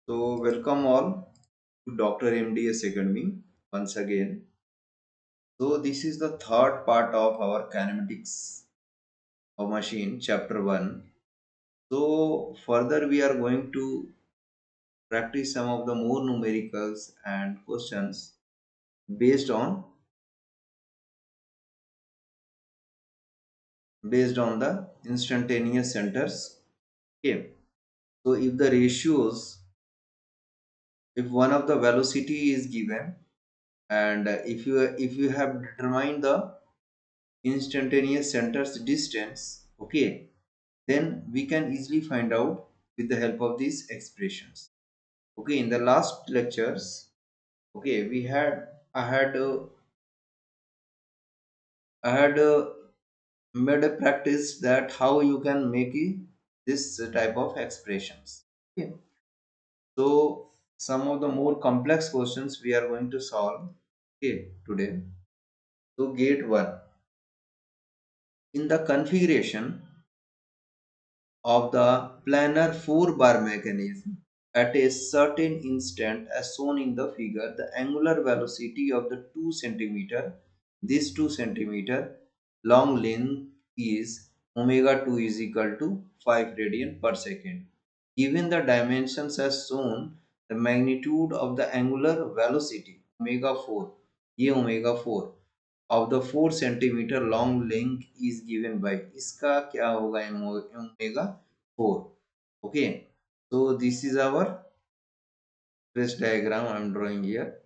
So, welcome all to Dr. MDS Academy once again. So, this is the third part of our kinematics of machine, chapter 1. So, further, we are going to practice some of the more numericals and questions based on the instantaneous centers. Okay. So, if the ratios, if one of the velocity is given, and if you have determined the instantaneous centers distance, okay, then we can easily find out with the help of these expressions. Okay, in the last lectures, okay, I had made a practice that how you can make this type of expressions. Okay, so some of the more complex questions we are going to solve, okay, today. So gate 1, in the configuration of the planar 4 bar mechanism, at a certain instant as shown in the figure, the angular velocity of the 2 centimeter, this 2 centimeter long length is omega 2 is equal to 5 radian per second. Given the dimensions as shown, the magnitude of the angular velocity omega 4, ये omega 4 of the 4 centimeter long length is given by, इसका क्या होगा omega 4. Okay, so this is our trace diagram I am drawing here.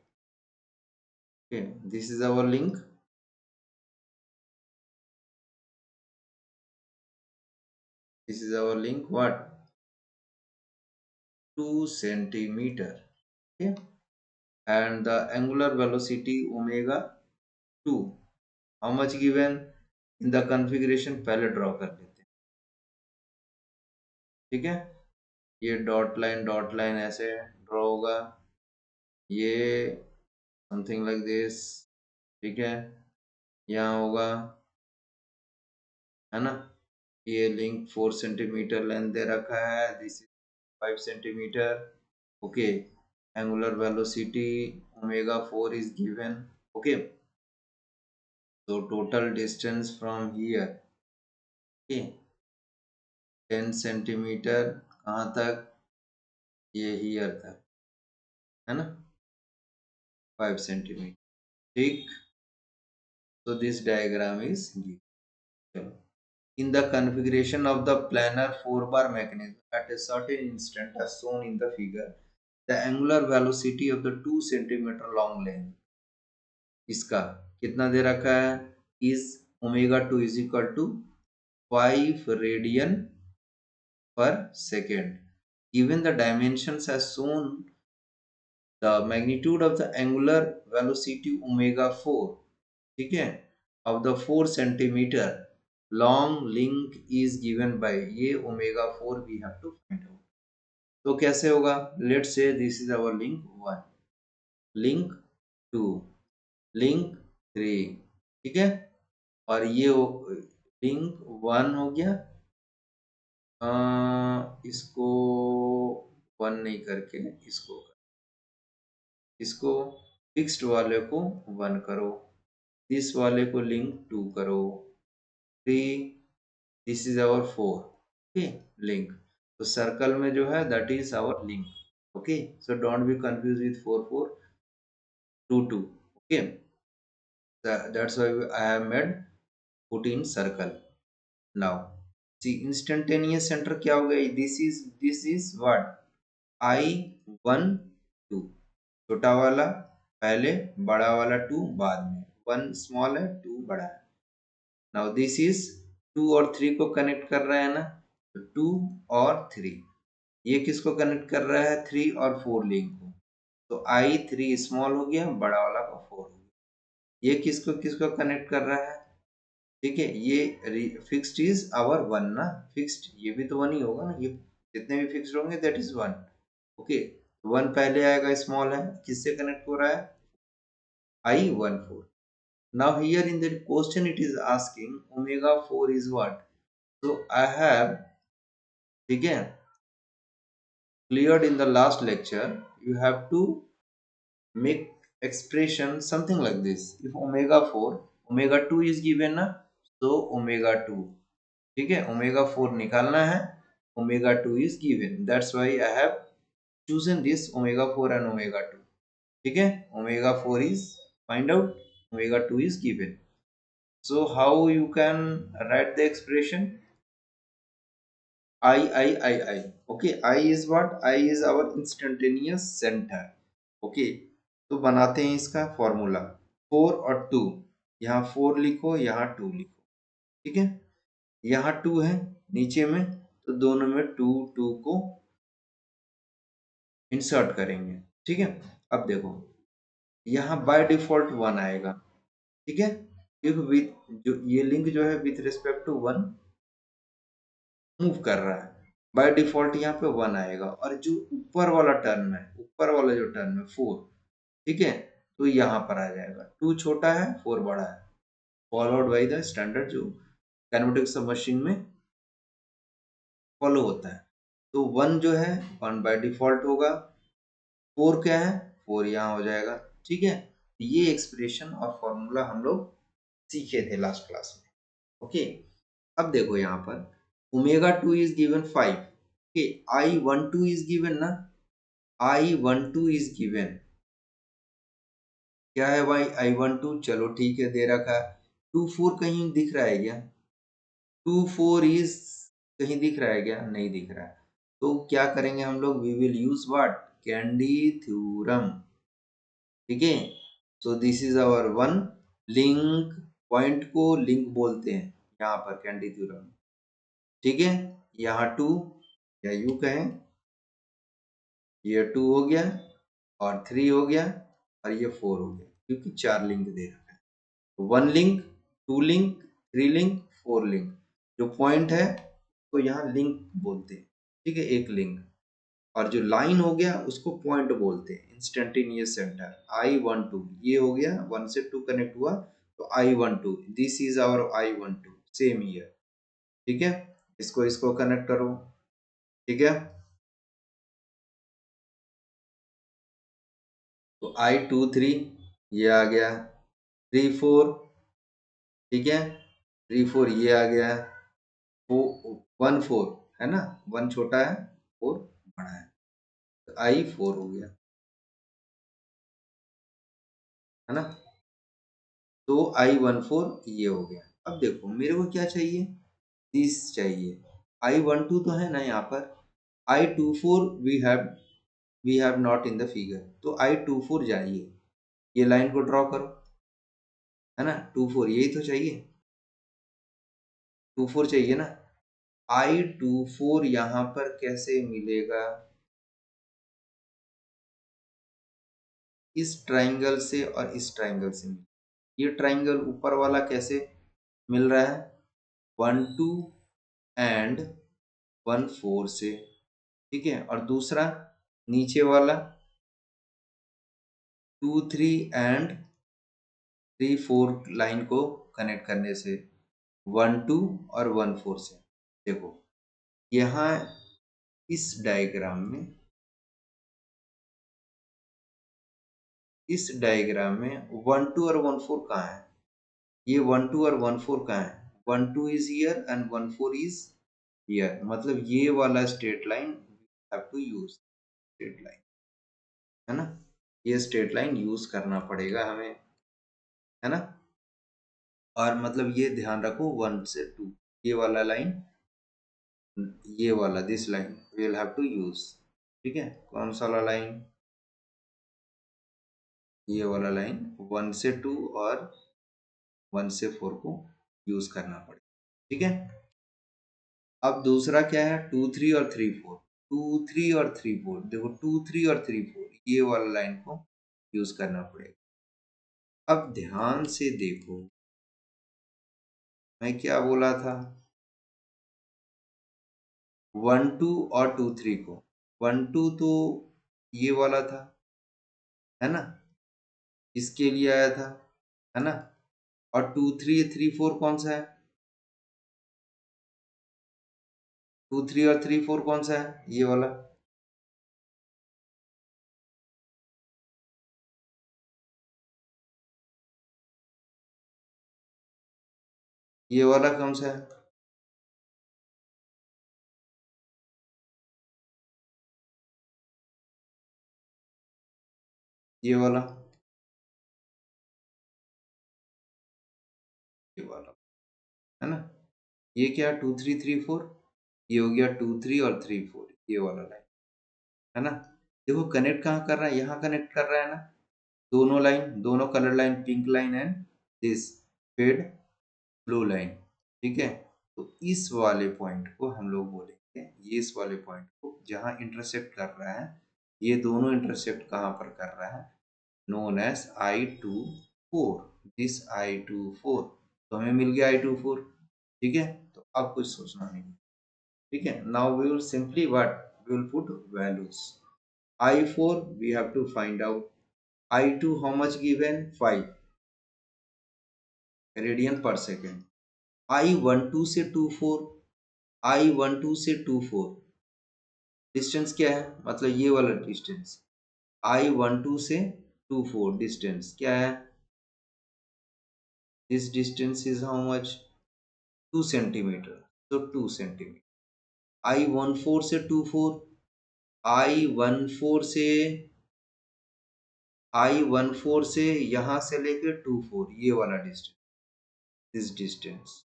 Okay, this is our link. This is our link. What? 2 centimeter. Okay, and the angular velocity omega 2. How much given in the configuration? पहले draw कर लेते हैं. ठीक है, ये dot line ऐसे draw होगा, ये समथिंग लाइक दिस. ठीक है, यहाँ होगा, है ना, ये लिंक 4 सेंटीमीटर लेंथ दे रखा है, this is 5 centimetre. Okay, angular velocity omega 4 is given. Okay, so total distance from here, okay, 10 centimetre कहाँ तक, ये हियर तक, है ना, 5 सेंटीमीटर. ठीक, so this diagram is given. In the configuration of the planar 4 bar mechanism at a certain instant as shown in the figure, the angular velocity of the 2 centimeter long length, इसका कितना दे रखा है, is omega 2 is equal to 5 radian per second. Given the dimensions as shown, the magnitude of the angular velocity omega 4, ठीक है, of the 4 centimeter long length is given by, ये omega 4 we have to find out. तो कैसे होगा, let's say this is our link 1, link 2, link 3. ठीक है, और ये लिंक 1 हो गया. इसको 1 नहीं करके इसको फिक्स्ड वाले को 1 करो, इस वाले को लिंक 2 करो, 3, this is our 4. Okay, link. तो सर्कल में जो है that is our link. Okay, so don't be confuse with 4 4 2 2. Okay, that's why I have made put in circle. Now see, instantaneous center क्या हो गया, this is what, I1 2, छोटा वाला पहले, बड़ा वाला 2 बाद में, 1 स्मॉल है 2 बड़ा है. नाउ दिस इज 2 और 3 को कनेक्ट कर रहा है ना, तो 2 और 3, ये किसको कनेक्ट कर रहा है, 3 और 4 लिंक को. तो I3 स्मॉल हो गया, बड़ा वाला का 4 हो गया. ये किसको किसको कनेक्ट कर रहा है, ठीक है, ये फिक्स्ड इज आवर 1 ना, फिक्स्ड ये भी तो 1 ही होगा ना, ये जितने भी फिक्स्ड होंगे दैट इज 1. ओके, 1 पहले आएगा, स्मॉल है, किससे कनेक्ट हो रहा है, I14. Now here in the question it is asking omega 4 is what, so I have, ठीक है, cleared in the last lecture, you have to make expression something like this. If omega 4, omega 2 is given na, so omega 2. ठीक है, omega 4 निकालना है, omega 2 is given. That's why I have chosen this omega 4 and omega 2. ठीक है, omega 4 is find out, omega 2 is given. So how you can write the expression? I. Okay, I is what? I is our instantaneous center. Okay, तो बनाते हैं इसका formula 4 और 2. यहाँ 4 लिखो, यहाँ 2 लिखो. ठीक है, यहाँ 2 है नीचे में, तो दोनों में 2 2 को इंसर्ट करेंगे. ठीक है, अब देखो यहाँ बाय डिफॉल्ट 1 आएगा. ठीक है, क्योंकि विथ जो ये लिंक जो है विथ रिस्पेक्ट टू 1 मूव कर रहा है, बाय डिफॉल्ट यहाँ पे 1 आएगा. और जो ऊपर वाला टर्म है, ऊपर वाला जो टर्म है 4, ठीक है, तो यहाँ पर आ जाएगा. 2 छोटा है, 4 बड़ा है, फॉलोड बाय द स्टैंडर्ड जो काइनेमेटिक्स ऑफ मशीन में फॉलो होता है. तो 1 जो है 1 बाय डिफॉल्ट होगा, 4 क्या है, 4 यहाँ हो जाएगा. ठीक है, ये एक्सप्रेशन और फॉर्मूला हम लोग सीखे थे लास्ट क्लास में. ओके, अब देखो यहाँ पर omega 2 is given 5. Okay, I12 is given ना, I12 इज गिवन. क्या है भाई I12? चलो ठीक है, दे रखा है. 24 कहीं दिख रहा है क्या? 24 इज कहीं दिख रहा है क्या? नहीं दिख रहा है. तो क्या करेंगे हम लोग? We will use what? Kennedy theorem. ठीक है, so this is our one link. Point को लिंक बोलते हैं यहाँ पर कैंडी थ्योरम. ठीक है, यहाँ 2 या यू कहें, ये 2 हो गया और 3 हो गया और ये 4 हो गया, क्योंकि 4 लिंक दे रखा है. 1 लिंक, 2 लिंक, 3 लिंक, 4 लिंक. जो पॉइंट है तो यहाँ लिंक बोलते हैं. ठीक है, एक लिंक. और जो लाइन हो गया उसको पॉइंट बोलते हैं, इंस्टेंटेनियस सेंटर. I12 ये हो गया, 1 से 2 कनेक्ट हुआ तो I12. This is our I12. Same year. ठीक है, इसको इसको कनेक्ट करो. ठीक है, तो I23 ये आ गया, 34. ठीक है, 34 ये आ गया, 14 है ना, 1 छोटा है, 4 बड़ा है, तो I4 हो गया, है ना. तो I14 ये हो गया. अब देखो मेरे को क्या चाहिए? दिस चाहिए. I12 तो है ना यहाँ पर. I24 we have not in the figure, तो I24 जाइए, ये लाइन को ड्रॉ करो, है ना. 24 यही तो चाहिए, 24 चाहिए ना. I24 यहाँ पर कैसे मिलेगा? इस ट्राइंगल से और इस ट्राइंगल से. ये ट्राइंगल ऊपर वाला कैसे मिल रहा है? 1 2 एंड 1 4 से. ठीक है, और दूसरा नीचे वाला 2 3 एंड 3 4 लाइन को कनेक्ट करने से 1 2 और 1 4 से. देखो यहाँ इस डायग्राम में, इस डायग्राम में 1 2 और 1 4 कहाँ है? ये 1 2 और 1 4 कहाँ है? 1 2 is here and 1 4 is here. मतलब ये वाला straight line have to use, straight line, है ना. ये स्ट्रेट लाइन यूज करना पड़ेगा हमें, है ना. और मतलब ये ध्यान रखो 1 से 2 ये वाला लाइन, ये वाला this line we will have to use. ठीक है, कौन सा वाला लाइन? ये वाला लाइन 1 से 2 और 1 से 4 को यूज करना पड़ेगा. ठीक है, अब दूसरा क्या है? 2 3 और 3 4. 2 3 और 3 4, देखो 2 3 और 3 4 ये वाला लाइन को यूज करना पड़ेगा. अब ध्यान से देखो मैं क्या बोला था. 1 2 और 2 3 को, 1 2 तो ये वाला था, है ना, इसके लिए आया था, है ना. और 2 3 3 4 कौन सा है? 2 3 और 3 4 कौन सा है? ये वाला. ये वाला कौन सा है? ये वाला, ये वाला, है ना? ये क्या 2 3 3 4, ये हो गया 2 3 और 3 4, ये वाला लाइन, है ना? देखो कनेक्ट कहाँ कर रहा है, यहाँ कनेक्ट कर रहा है ना, दोनों लाइन, दोनों colour line, pink line and this fade blue line, ठीक है? तो इस वाले पॉइंट को हम लोग बोलेंगे, ये इस वाले पॉइंट को जहाँ इंटरसेक्ट कर रहा है, ये दोनों इंटरसेक्ट कहाँ पर कर रहा है, known as I24, this I24, तो हमें मिल गया I24, ठीक है? तो अब कुछ सोचना नहीं, ठीक है? Now we will simply what, we will put values. I4 we have to find out, I2 how much given, 5 radian per second, I12 से 24, I12 से 24 डिस्टेंस क्या है, मतलब ये वाला डिस्टेंस, I12 से 24 डिस्टेंस क्या है, this distance is how much, 2 centimetre, तो 2 सेंटीमीटर। I14 से 24, I14 से I14 से यहाँ से लेके 24 ये वाला डिस्टेंस, दिस डिस्टेंस,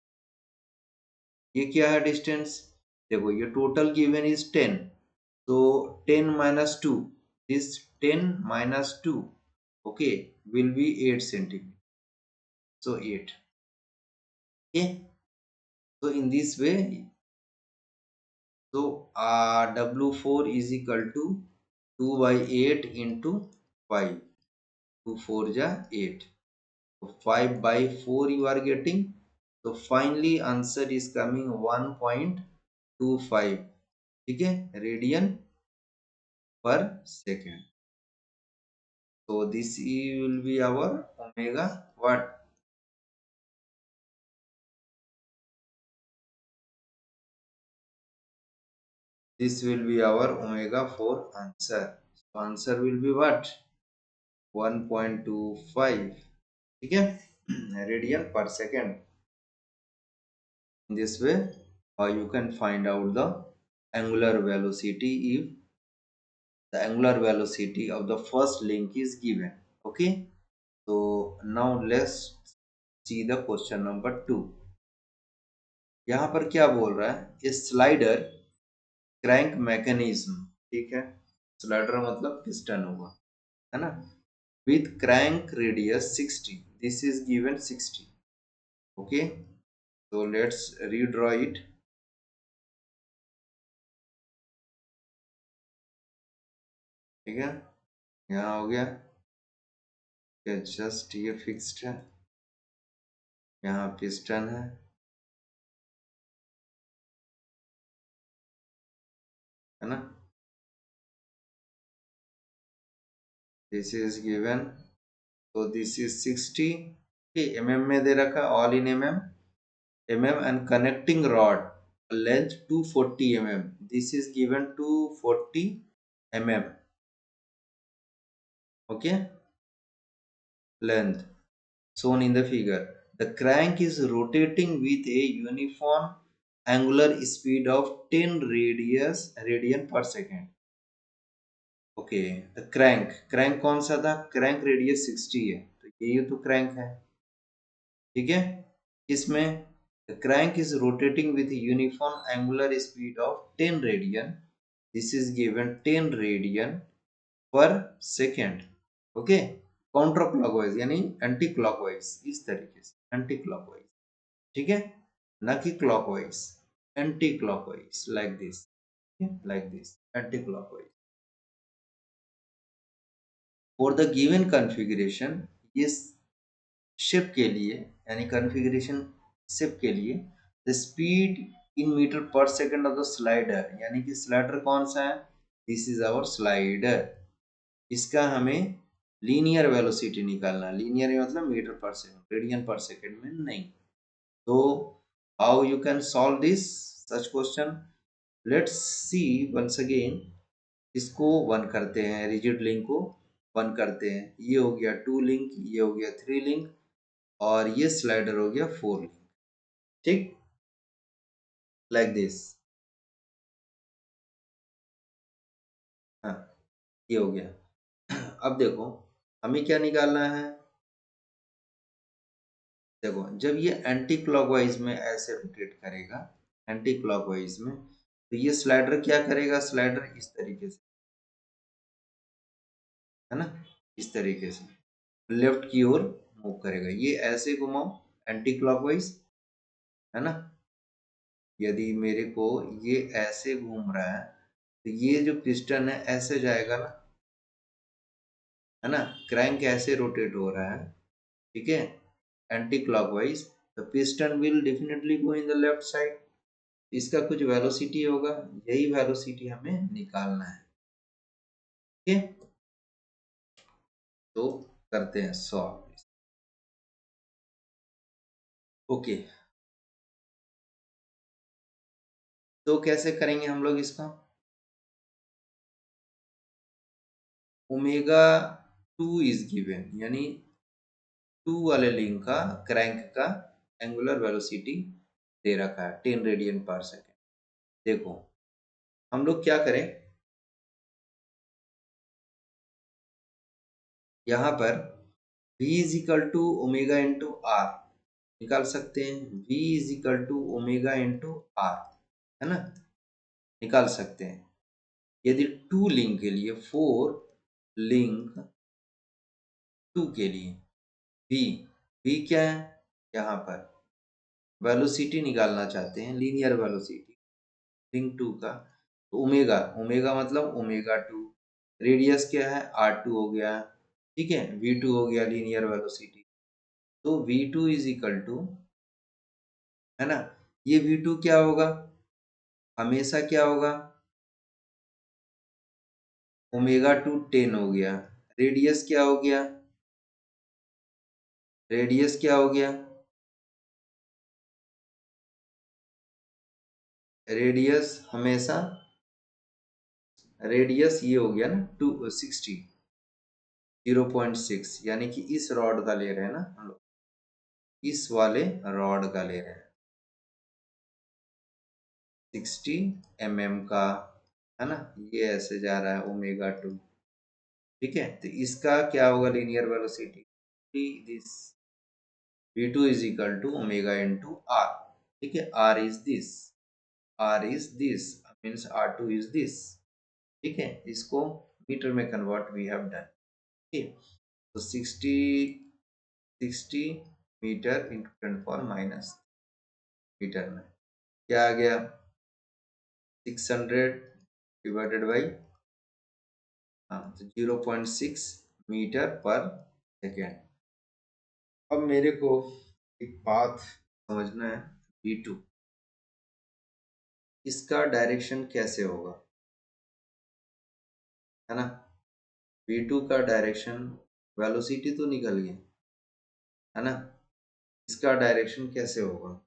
ये क्या है डिस्टेंस, देखो ये total given is 10, so 10 minus 2, this 10 minus 2, okay, will be 8 centimeter, so 8, okay? So in this way, so W4 is equal to 2 by 8 into 5, 2 4 ja 8, so 5 by 4 you are getting, so finally answer is coming 1.25, ठीक है, radian per second. So this will be our omega what? This will be our omega 4 answer. So answer will be what? 1.25. ठीक है, radian per second. In this way, you can find out the angular velocity if the angular velocity of the first link is given. Okay. So now let's see the question number 2. यहाँ पर क्या बोल रहा है, ए slider crank mechanism, ठीक है, slider मतलब piston होगा, है ना, with crank radius 60, this is given 60, okay, so let's redraw it, ठीक है, यहाँ हो गया, जस्ट ये फिक्स्ड है, यहाँ पिस्टन है ना, दिस इज गिवन, तो दिस इज 60, mm में दे रखा, all in mm and connecting rod length 240 mm, this is given 240 mm, okay, length shown in the figure. The crank is rotating with a uniform angular speed of 10 radian per second. Okay, the crank कौन सा था, crank radius 60 है, तो ये तो crank है, ठीक है, इसमें the crank is rotating with a uniform angular speed of 10 radian, this is given 10 radian per second, okay, counter clockwise यानी एंटी क्लॉकवाइज, इस तरीके से एंटी क्लॉकवाइज, ठीक है, ना कि clockwise, anti clockwise like this, like this anti clockwise. For the given configuration, इस ship के लिए यानी कॉन्फ़िगरेशन शिप के लिए, द स्पीड इन मीटर पर सेकंड ऑफ द स्लाइडर, यानी कि स्लाइडर कौन सा है, दिस इज आवर स्लाइडर, इसका हमें लीनियर वेलोसिटी निकालना, लीनियर मतलब मीटर पर सेकंड, रेडियन पर सेकंड में नहीं, तो how you can solve this such question, let's see once again, इसको वन करते हैं, रिजिड लिंक को वन करते हैं, ये हो गया 2 लिंक, ये हो गया 3 लिंक, और ये स्लाइडर हो गया 4 लिंक, ठीक, लाइक दिस। हाँ, ये हो गया। अब देखो हमें क्या निकालना है। देखो जब ये एंटी क्लॉकवाइज में ऐसे रोटेट करेगा, एंटी क्लॉकवाइज में, तो ये स्लाइडर क्या करेगा, स्लाइडर इस तरीके से, है ना, इस तरीके से लेफ्ट की ओर मूव करेगा। ये ऐसे घुमाओ एंटी क्लॉकवाइज, है ना। यदि मेरे को ये ऐसे घूम रहा है तो ये जो पिस्टन है ऐसे जाएगा ना, है ना। क्रैंक ऐसे रोटेट हो रहा है, ठीक है, anti clockwise. The piston will definitely go in the left side. इसका कुछ वेलोसिटी होगा, यही वेलोसिटी हमें निकालना है। ठीक है, तो करते हैं सॉल्व। ओके, तो कैसे करेंगे हम लोग इसका। ओमेगा 2 इज गिवन, यानी 2 वाले लिंक का, क्रैंक का एंगुलर वेलोसिटी दे रखा है 10 रेडियन पर सेकेंड। देखो हम लोग क्या करें, यहाँ पर v is equal to omega into R निकाल सकते हैं। v is equal to omega into R, है ना, निकाल सकते हैं। यदि 2 लिंक के लिए, 4 लिंक 2 के लिए v, v क्या है, यहाँ पर वेलोसिटी निकालना चाहते हैं, लीनियर वेलोसिटी लिंक 2 का। तो ओमेगा, ओमेगा मतलब ओमेगा 2, रेडियस क्या है r2 हो गया, ठीक है, v2 हो गया लीनियर वेलोसिटी। तो v2 इज इक्वल टू, है ना, ये v2 क्या होगा, हमेशा क्या होगा, ओमेगा टू 10 हो गया। रेडियस क्या हो गया, रेडियस क्या हो गया, रेडियस हमेशा, रेडियस ये हो गया ना 260, 0.6, यानी कि इस रॉड का ले रहे हैं ना हम लोग, इस वाले रॉड का ले रहे हैं 60 mm का, है ना। ये ऐसे जा रहा है ओमेगा 2, ठीक है। तो इसका क्या होगा linear velocity, this v2 is equal to omega into R, ठीक है। r is this, r is this means r2 is this, ठीक है। इसको मीटर में कन्वर्ट वी हैव डन, ठीक। तो 60 मीटर इंटू 10⁻⁻, मीटर में क्या आ गया, 600 डिवाइडेड बाई, हाँ, तो 0.6 मीटर पर सेकेंड। अब मेरे को एक बात समझना है, v2 इसका डायरेक्शन कैसे होगा, है ना। v2 का डायरेक्शन, वेलोसिटी तो निकल गई, है ना, इसका डायरेक्शन कैसे होगा।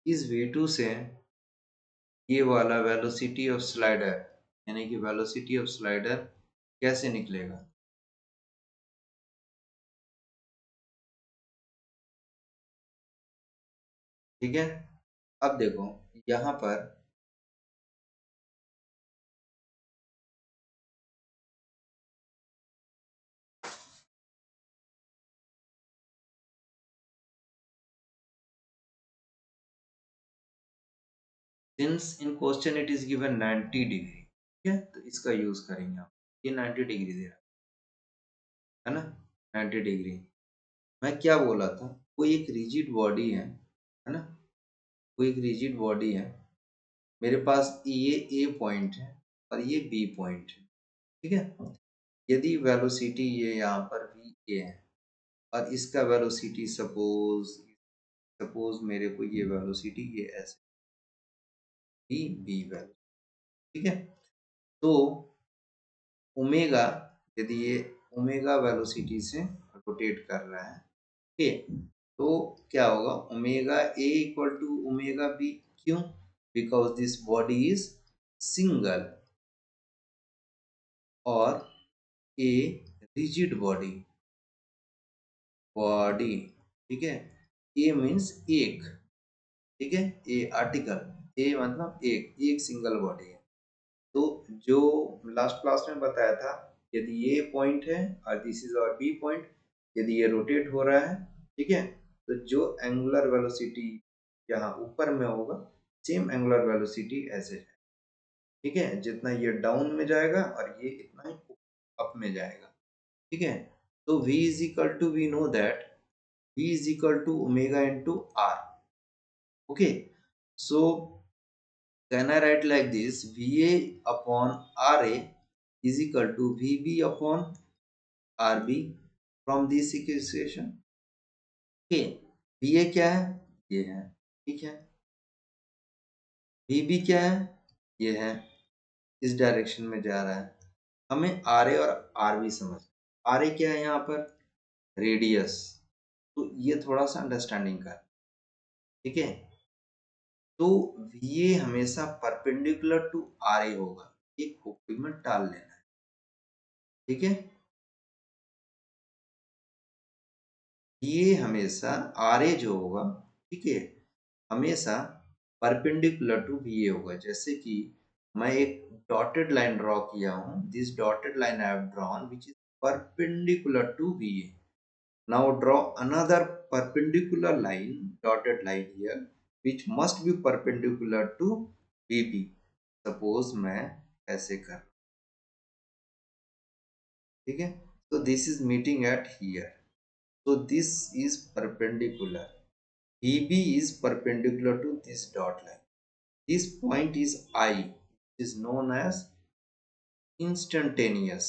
इस v2 से ये वाला वेलोसिटी ऑफ स्लाइडर, यानी कि वेलोसिटी ऑफ स्लाइडर कैसे निकलेगा। ठीक है, अब देखो यहाँ पर since in question it is given 90 degree, ठीक है, तो इसका यूज करेंगे आप। ये 90 डिग्री दे रहा है ना, 90 डिग्री। मैं क्या बोला था, कोई एक रिजिड बॉडी है ना, कोई एक रिजिड बॉडी है, मेरे पास ये ए पॉइंट है और ये बी पॉइंट है, ठीक है। यदि वेलोसिटी ये यहाँ पर वी ए है और इसका वेलोसिटी सपोज, सपोज मेरे को ये वेलोसिटी ये ऐसे बी बी वैल्यू, ठीक है। तो ओमेगा, यदि ये ओमेगा वेलोसिटी से रोटेट कर रहा है, ठीक है, तो क्या होगा, omega A equal to omega B, क्यों, because this body is single और ए रिजिड बॉडी, बॉडी, ठीक है। ए मीन्स एक, ठीक है, ए आर्टिकल, ए मतलब एक, एक सिंगल बॉडी है। तो जो लास्ट क्लास में बताया था, यदि ये पॉइंट है और दिस इज और बी पॉइंट, यदि ये रोटेट हो रहा है, ठीक है, तो जो एंगुलर वेलोसिटी यहाँ ऊपर में होगा, सेम एंगुलर वेलोसिटी ऐसे है, ठीक है, जितना ये डाउन में जाएगा और ये इतना ही अप में जाएगा, ठीक है। तो v is equal to, we know that v is equal to omega into r, okay. So can I write like this, va upon ra is equal to vb upon rb from this equation, okay। va क्या है, ये है, ठीक है। vb क्या है, ये है, इस डायरेक्शन में जा रहा है। हमें ra और rb समझ, ra क्या है यहाँ पर, रेडियस, तो ये थोड़ा सा अंडरस्टैंडिंग का, ठीक है। तो VA हमेशा परपेंडिकुलर टू RA होगा, ये खोपड़ी में डाल लेना है, ठीक है। ये हमेशा RA जो होगा, ठीक है, हमेशा परपेंडिकुलर टू VA होगा। जैसे कि मैं एक डॉटेड लाइन ड्रॉ किया हूं, this dotted line I have drawn which is perpendicular to VA। Now draw another perpendicular line, dotted line here, which must be perpendicular to VB। Suppose मैं ऐसे कर, ठीक है, so this is meeting at here, so this is perpendicular, VB is perpendicular to this dot line, this point is I, it is known as instantaneous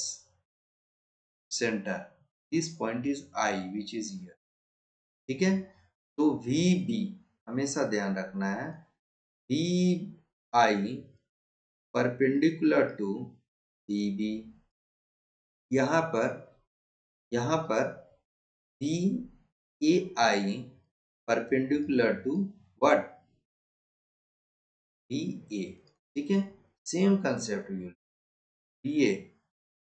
center, this point is I which is here, ठीक है। तो VB हमेशा ध्यान रखना है, VI perpendicular to VB, यहाँ पर VAI perpendicular to what, VA, ठीक है। सेम कंसेप्ट VA,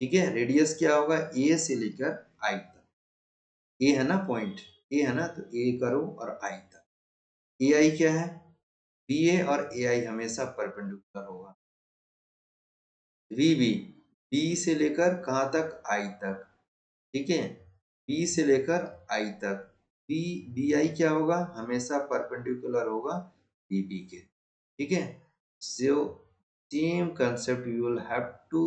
ठीक है। रेडियस क्या होगा, A से लेकर I तक, A है ना पॉइंट, A है ना, तो A करो और I तक। AI क्या है, VA और AI हमेशा परपेंडिकुलर होगा। VB, B से लेकर कहाँ तक, I तक, ठीक है, B से लेकर I तक, BI क्या होगा, हमेशा परपेंडिकुलर होगा BB के, ठीक है। So same concept you will have to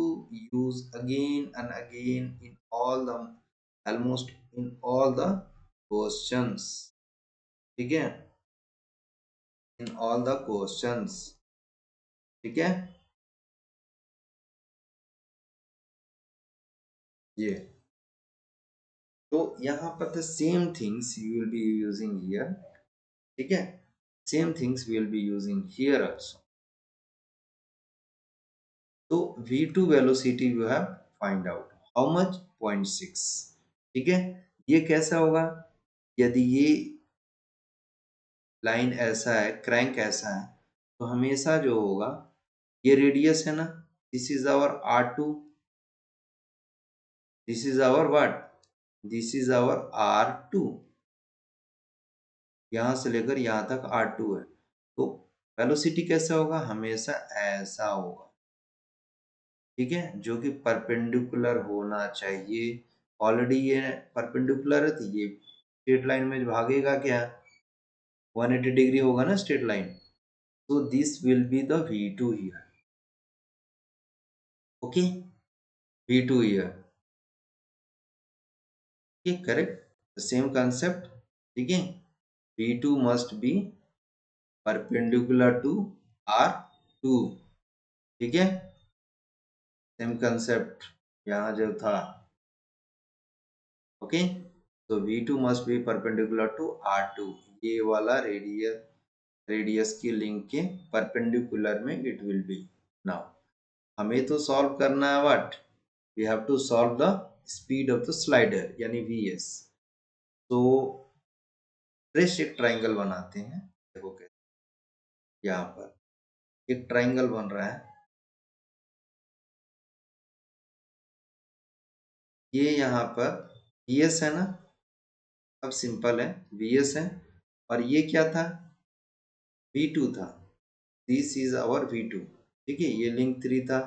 use again and again in all the, almost in all the questions, ठीक है, in all the questions, ठीक है। ये तो यहाँ पर the same things you will be using here, ठीक है, same things we will be using here also। तो V2 velocity you have find out, how much, 0.6, ठीक है। ये कैसा होगा, यदि ये लाइन ऐसा है, क्रैंक ऐसा है, तो हमेशा जो होगा, ये रेडियस है ना, this is our R2, this is our what, this is our R2, यहां से लेकर यहां तक R2 है, तो वेलोसिटी कैसा होगा, हमेशा ऐसा होगा, ठीक है, जो कि परपेंडिकुलर होना चाहिए। ऑलरेडी ये परपेंडिकुलर है, तो ये स्ट्रेट लाइन में भागेगा क्या, 180 डिग्री होगा ना straight line, so this will be the V2 here, okay, V2 here, okay, correct, the same concept, ठीक है। V2 must be perpendicular to R2, ठीक है, सेम कंसेप्ट यहाँ जो था, ओके। तो V2 must be perpendicular to R2, ये वाला रेडियस की लिंक के परपेंडिकुलर में इट विल बी। नाउ हमें तो सॉल्व करना है what, we have to solve the speed of the slider यानी Vs। तो फ्रेश एक ट्राइंगल बनाते हैं, देखो कैसे, यहाँ पर एक ट्राइंगल बन रहा है, ये यहाँ पर Vs है ना, अब सिंपल है, Vs है और ये क्या था, V2 था, दिस इज आवर V2। ठीक है, ये लिंक 3 था,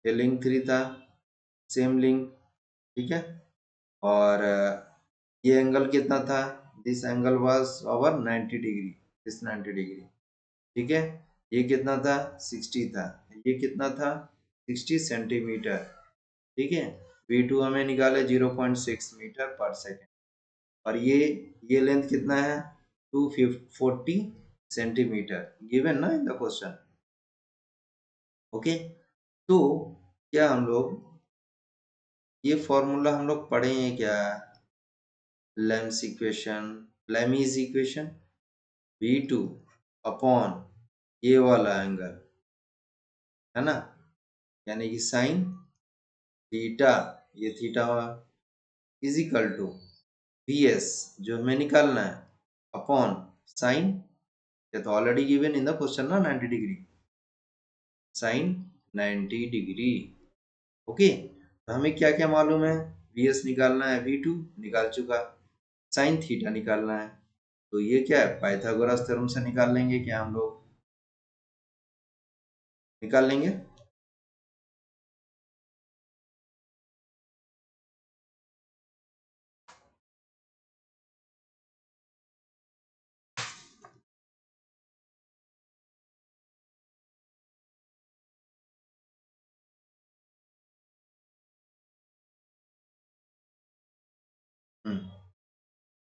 ये लिंक 3 था, सेम लिंक। ठीक है, और ये एंगल कितना था, this angle was over 90 degree, this 90 degree. ठीक है, ये कितना था, 60 था, ये कितना था, 60 सेंटीमीटर। ठीक है, V2 हमें निकाले 0.6 मीटर पर सेकेंड, और ये लेंथ कितना है, 240 सेंटीमीटर गिवन ना इन द क्वेश्चन। ओके, तो क्या हम लोग ये फॉर्मूला हम लोग पढ़े हैं क्या, Lami's equation, Lami's equation, V2 upon ये वाला एंगल है ना, यानी कि साइन थीटा, ये theta is equal to VS जो हमें निकालना है अपॉन साइन, ये तो already given in the question ना, 90 डिग्री, साइन 90 डिग्री। ओके, तो हमें क्या क्या मालूम है, VS निकालना है, V2 निकाल चुका, साइन थीटा निकालना है, तो ये क्या है, पाइथागोरस थ्योरम से निकाल लेंगे क्या हम लोग, निकाल लेंगे।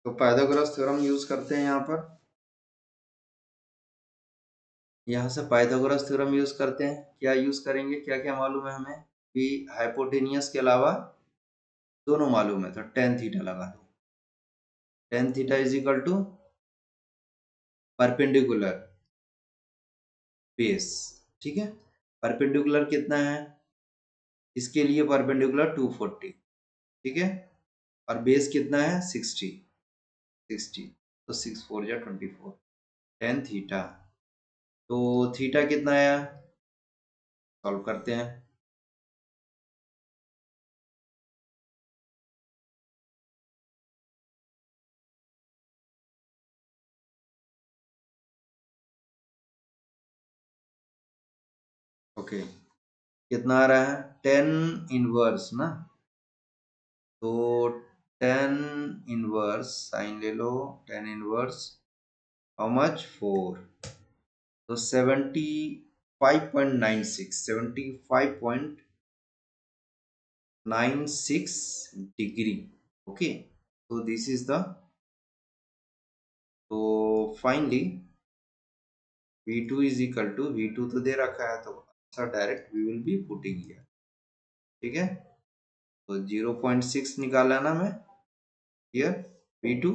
तो पाइथागोरस थ्योरम यूज करते हैं यहाँ पर, यहाँ से पाइथागोरस थ्योरम यूज करते हैं, क्या यूज करेंगे, क्या क्या मालूम है हमें, कि हाइपोटेनियस के अलावा दोनों मालूम है, तो टेन थीटा लगा दो, tan theta is equal to perpendicular base. ठीक है, परपेंडिकुलर कितना है, इसके लिए परपेंडिकुलर 240। ठीक है, और बेस कितना है, 60, 60, तो 6 4 जा 24, टेन थीटा, तो थीटा कितना आया, सॉल्व करते हैं। ओके, कितना आ रहा है, टेन इनवर्स ना, तो टेन इनवर्स साइन ले लो, टेन इनवर्स हाउ मच, 4, तो 75.96, 75.96 डिग्री। ओके, तो दिस इज द, तो finally V2 is equal to, V2 तो दे रखा है, तो answer direct we will be putting here. ठीक है, तो 0.6 निकाला ना मैं, here V2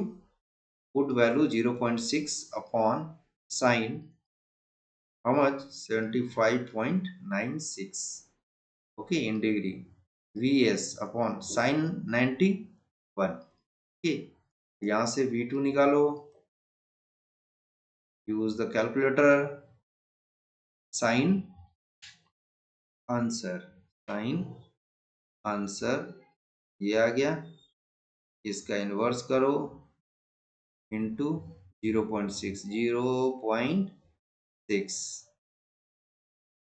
put value 0.6 upon sine how much, 75.96, okay, in degree, Vs upon sine 91। okay, यहाँ से V2 निकालो, use the calculator, sine answer, sine answer ये आ गया, इसका इन्वर्स करो into 0.6, 0.6,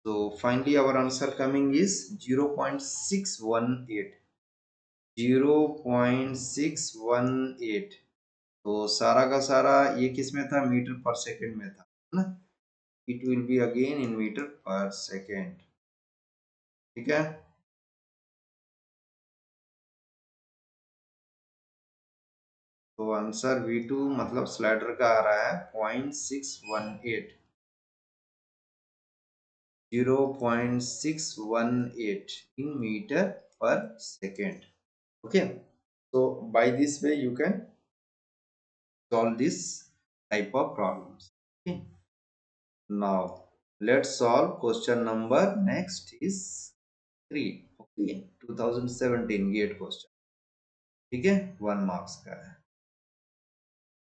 so finally our answer coming is 0.618, 0.618। तो सारा का सारा ये किस में था, मीटर पर सेकंड में था ना, it will be again in meter पर सेकंड। ठीक है, तो आंसर V2 मतलब स्लाइडर का आ रहा है 0.618, 0.618 in meter per second। Okay, so by this way you can solve this type of problems। Okay, now let's solve question number next is 3। okay, 2017 GATE question. ठीक है, 1 marks का है,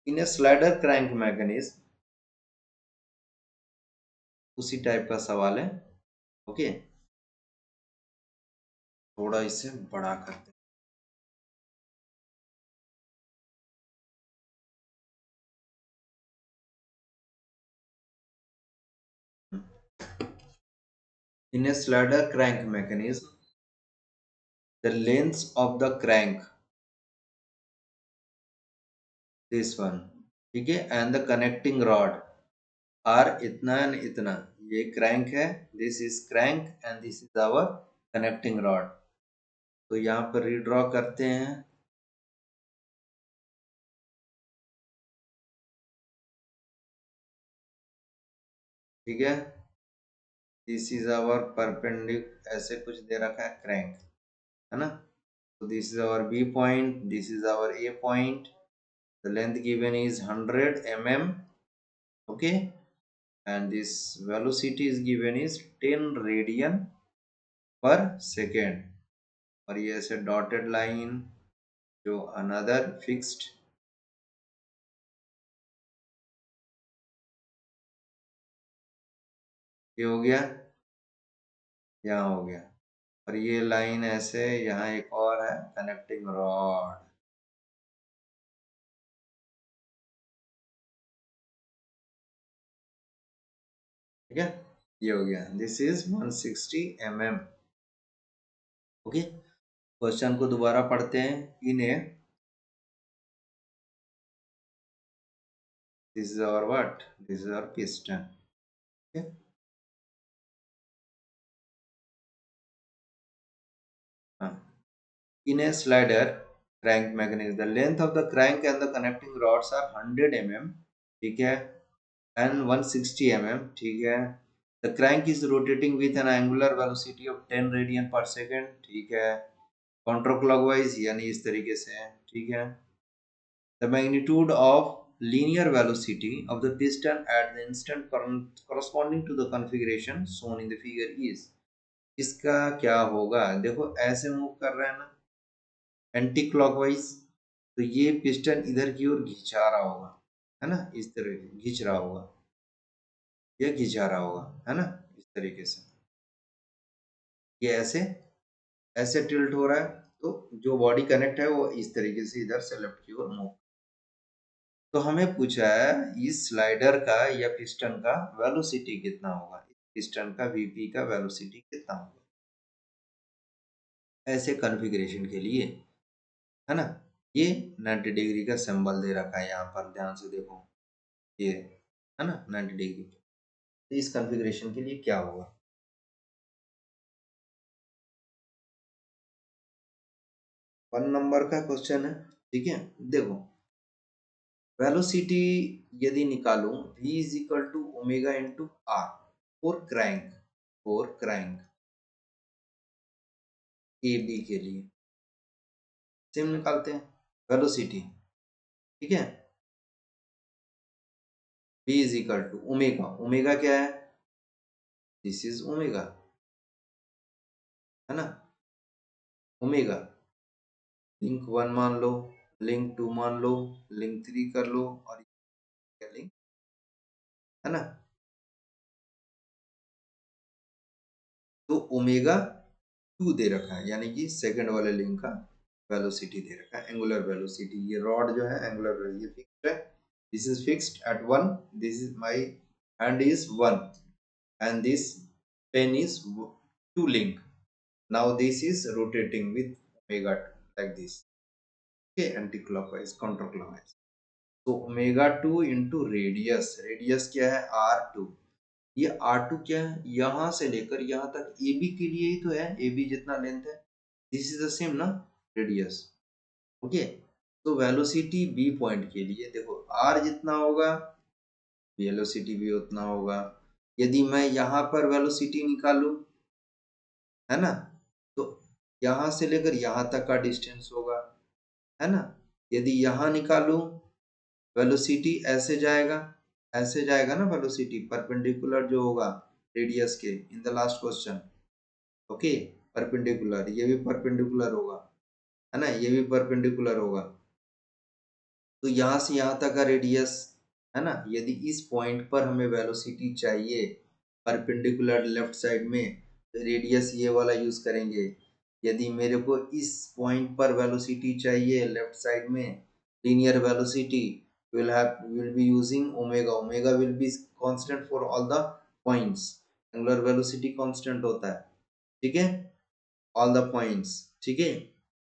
in a slider crank mechanism, उसी type का सवाल है। Okay, थोड़ा इसे बड़ा करते हैं। In a slider crank mechanism, the length of the crank, this one, ठीक है, and the connecting rod are इतना and इतना. ये crank है, this is crank and this is our connecting rod. तो यहाँ पर redraw करते हैं. ठीक है, दिस इज आवर परपेंडिक, ऐसे कुछ दे रखा है क्रैंक, है ना. So this is our B point, this is our A point. The length given is 100 mm. Okay, and this velocity is given is 10 radian per second. और ये ऐसे dotted line जो another fixed, ये हो गया, यहाँ हो गया. और ये लाइन ऐसे, यहाँ एक और है कनेक्टिंग रॉड. ठीक है, ये हो गया. This is 160 mm. Okay, question को दोबारा पढ़ते हैं. इन्हें, this is our what, this is our piston. Okay. In a slider crank mechanism, the length of the crank and the connecting rods are 100 mm. ठीक है, and 160 mm. ठीक है, the crank is rotating with an angular velocity of 10 radian per second. ठीक है, counterclockwise यानी इस तरीके से. ठीक है, the magnitude of linear velocity of the piston at the instant corresponding to the configuration shown in the figure is. इसका क्या होगा, देखो ऐसे मूव कर रहा है ना एंटी क्लॉकवाइज, तो ये पिस्टन इधर की ओर घिंचा रहा होगा, है ना, इस तरह घिंच रहा होगा, ये घिंचा रहा होगा, है ना, इस तरीके से. ये ऐसे ऐसे टिल्ट हो रहा है, तो जो बॉडी कनेक्ट है वो इस तरीके से इधर से लेफ्ट की ओर मूव. तो हमें पूछा है इस स्लाइडर का या पिस्टन का वेलोसिटी कितना होगा, पिस्टन का वीपी का वेलोसिटी कितना होगा ऐसे कॉन्फ़िगरेशन के लिए, है ना. ये 90 डिग्री का सिंबल दे रखा है यहाँ पर, ध्यान से देखो, ये है ना 90 डिग्री. तो इस कॉन्फ़िगरेशन के लिए क्या होगा. 1 नंबर का क्वेश्चन है. ठीक है, देखो वेलोसिटी यदि निकालूं v is equal to omega into R for crank A B के लिए सेम निकालते हैं वेलोसिटी. ठीक है, v is equal to omega, omega क्या है, दिस इज ओमेगा, है ना, ओमेगा. लिंक 1 मान लो, लिंक 2 मान लो, लिंक 3 कर लो, और लिंक, है ना. तो ओमेगा 2 दे रखा है, यानी कि सेकंड वाले लिंक का वेलोसिटी दे रखा है, एंगुलर वेलोसिटी. ये रॉड जो है एंगुलर वेलोसिटी फिक्स्ड है, this is fixed at 1, this is my hand is 1 and this pen is 2 link. Now this is rotating with omega like this. Okay, anti-clockwise, counterclockwise. So omega 2 into radius, radius क्या है r2. ये R2 क्या है, यहाँ से लेकर यहाँ तक AB के लिए ही तो है, AB जितना लेंथ है, दिस इज द सेम ना रेडियस. ओके, तो वेलोसिटी B पॉइंट के लिए देखो R जितना होगा वेलोसिटी भी उतना होगा. यदि मैं यहाँ पर वेलोसिटी निकालूं, है ना, तो यहाँ से लेकर यहाँ तक का डिस्टेंस होगा, है ना. यदि यहाँ निकालूं वेलोसिटी ऐसे जाएगा ना वेलोसिटी, परपेंडिकुलर जो होगा रेडियस के in the last question. Okay, perpendicular, ये भी परपेंडिकुलर होगा, है ना, ये भी परपेंडिकुलर होगा. तो यहाँ से यहाँ तक का रेडियस, है ना. यदि इस पॉइंट पर हमें वेलोसिटी चाहिए परपेंडिकुलर लेफ्ट साइड में, तो रेडियस ये वाला यूज करेंगे. यदि मेरे को इस पॉइंट पर वेलोसिटी चाहिए लेफ्ट साइड में linear velocity, we'll be using omega. Omega will be constant for all the points. Angular velocity constant होता है, ठीक है, ऑल द पॉइंट्स, ठीक है।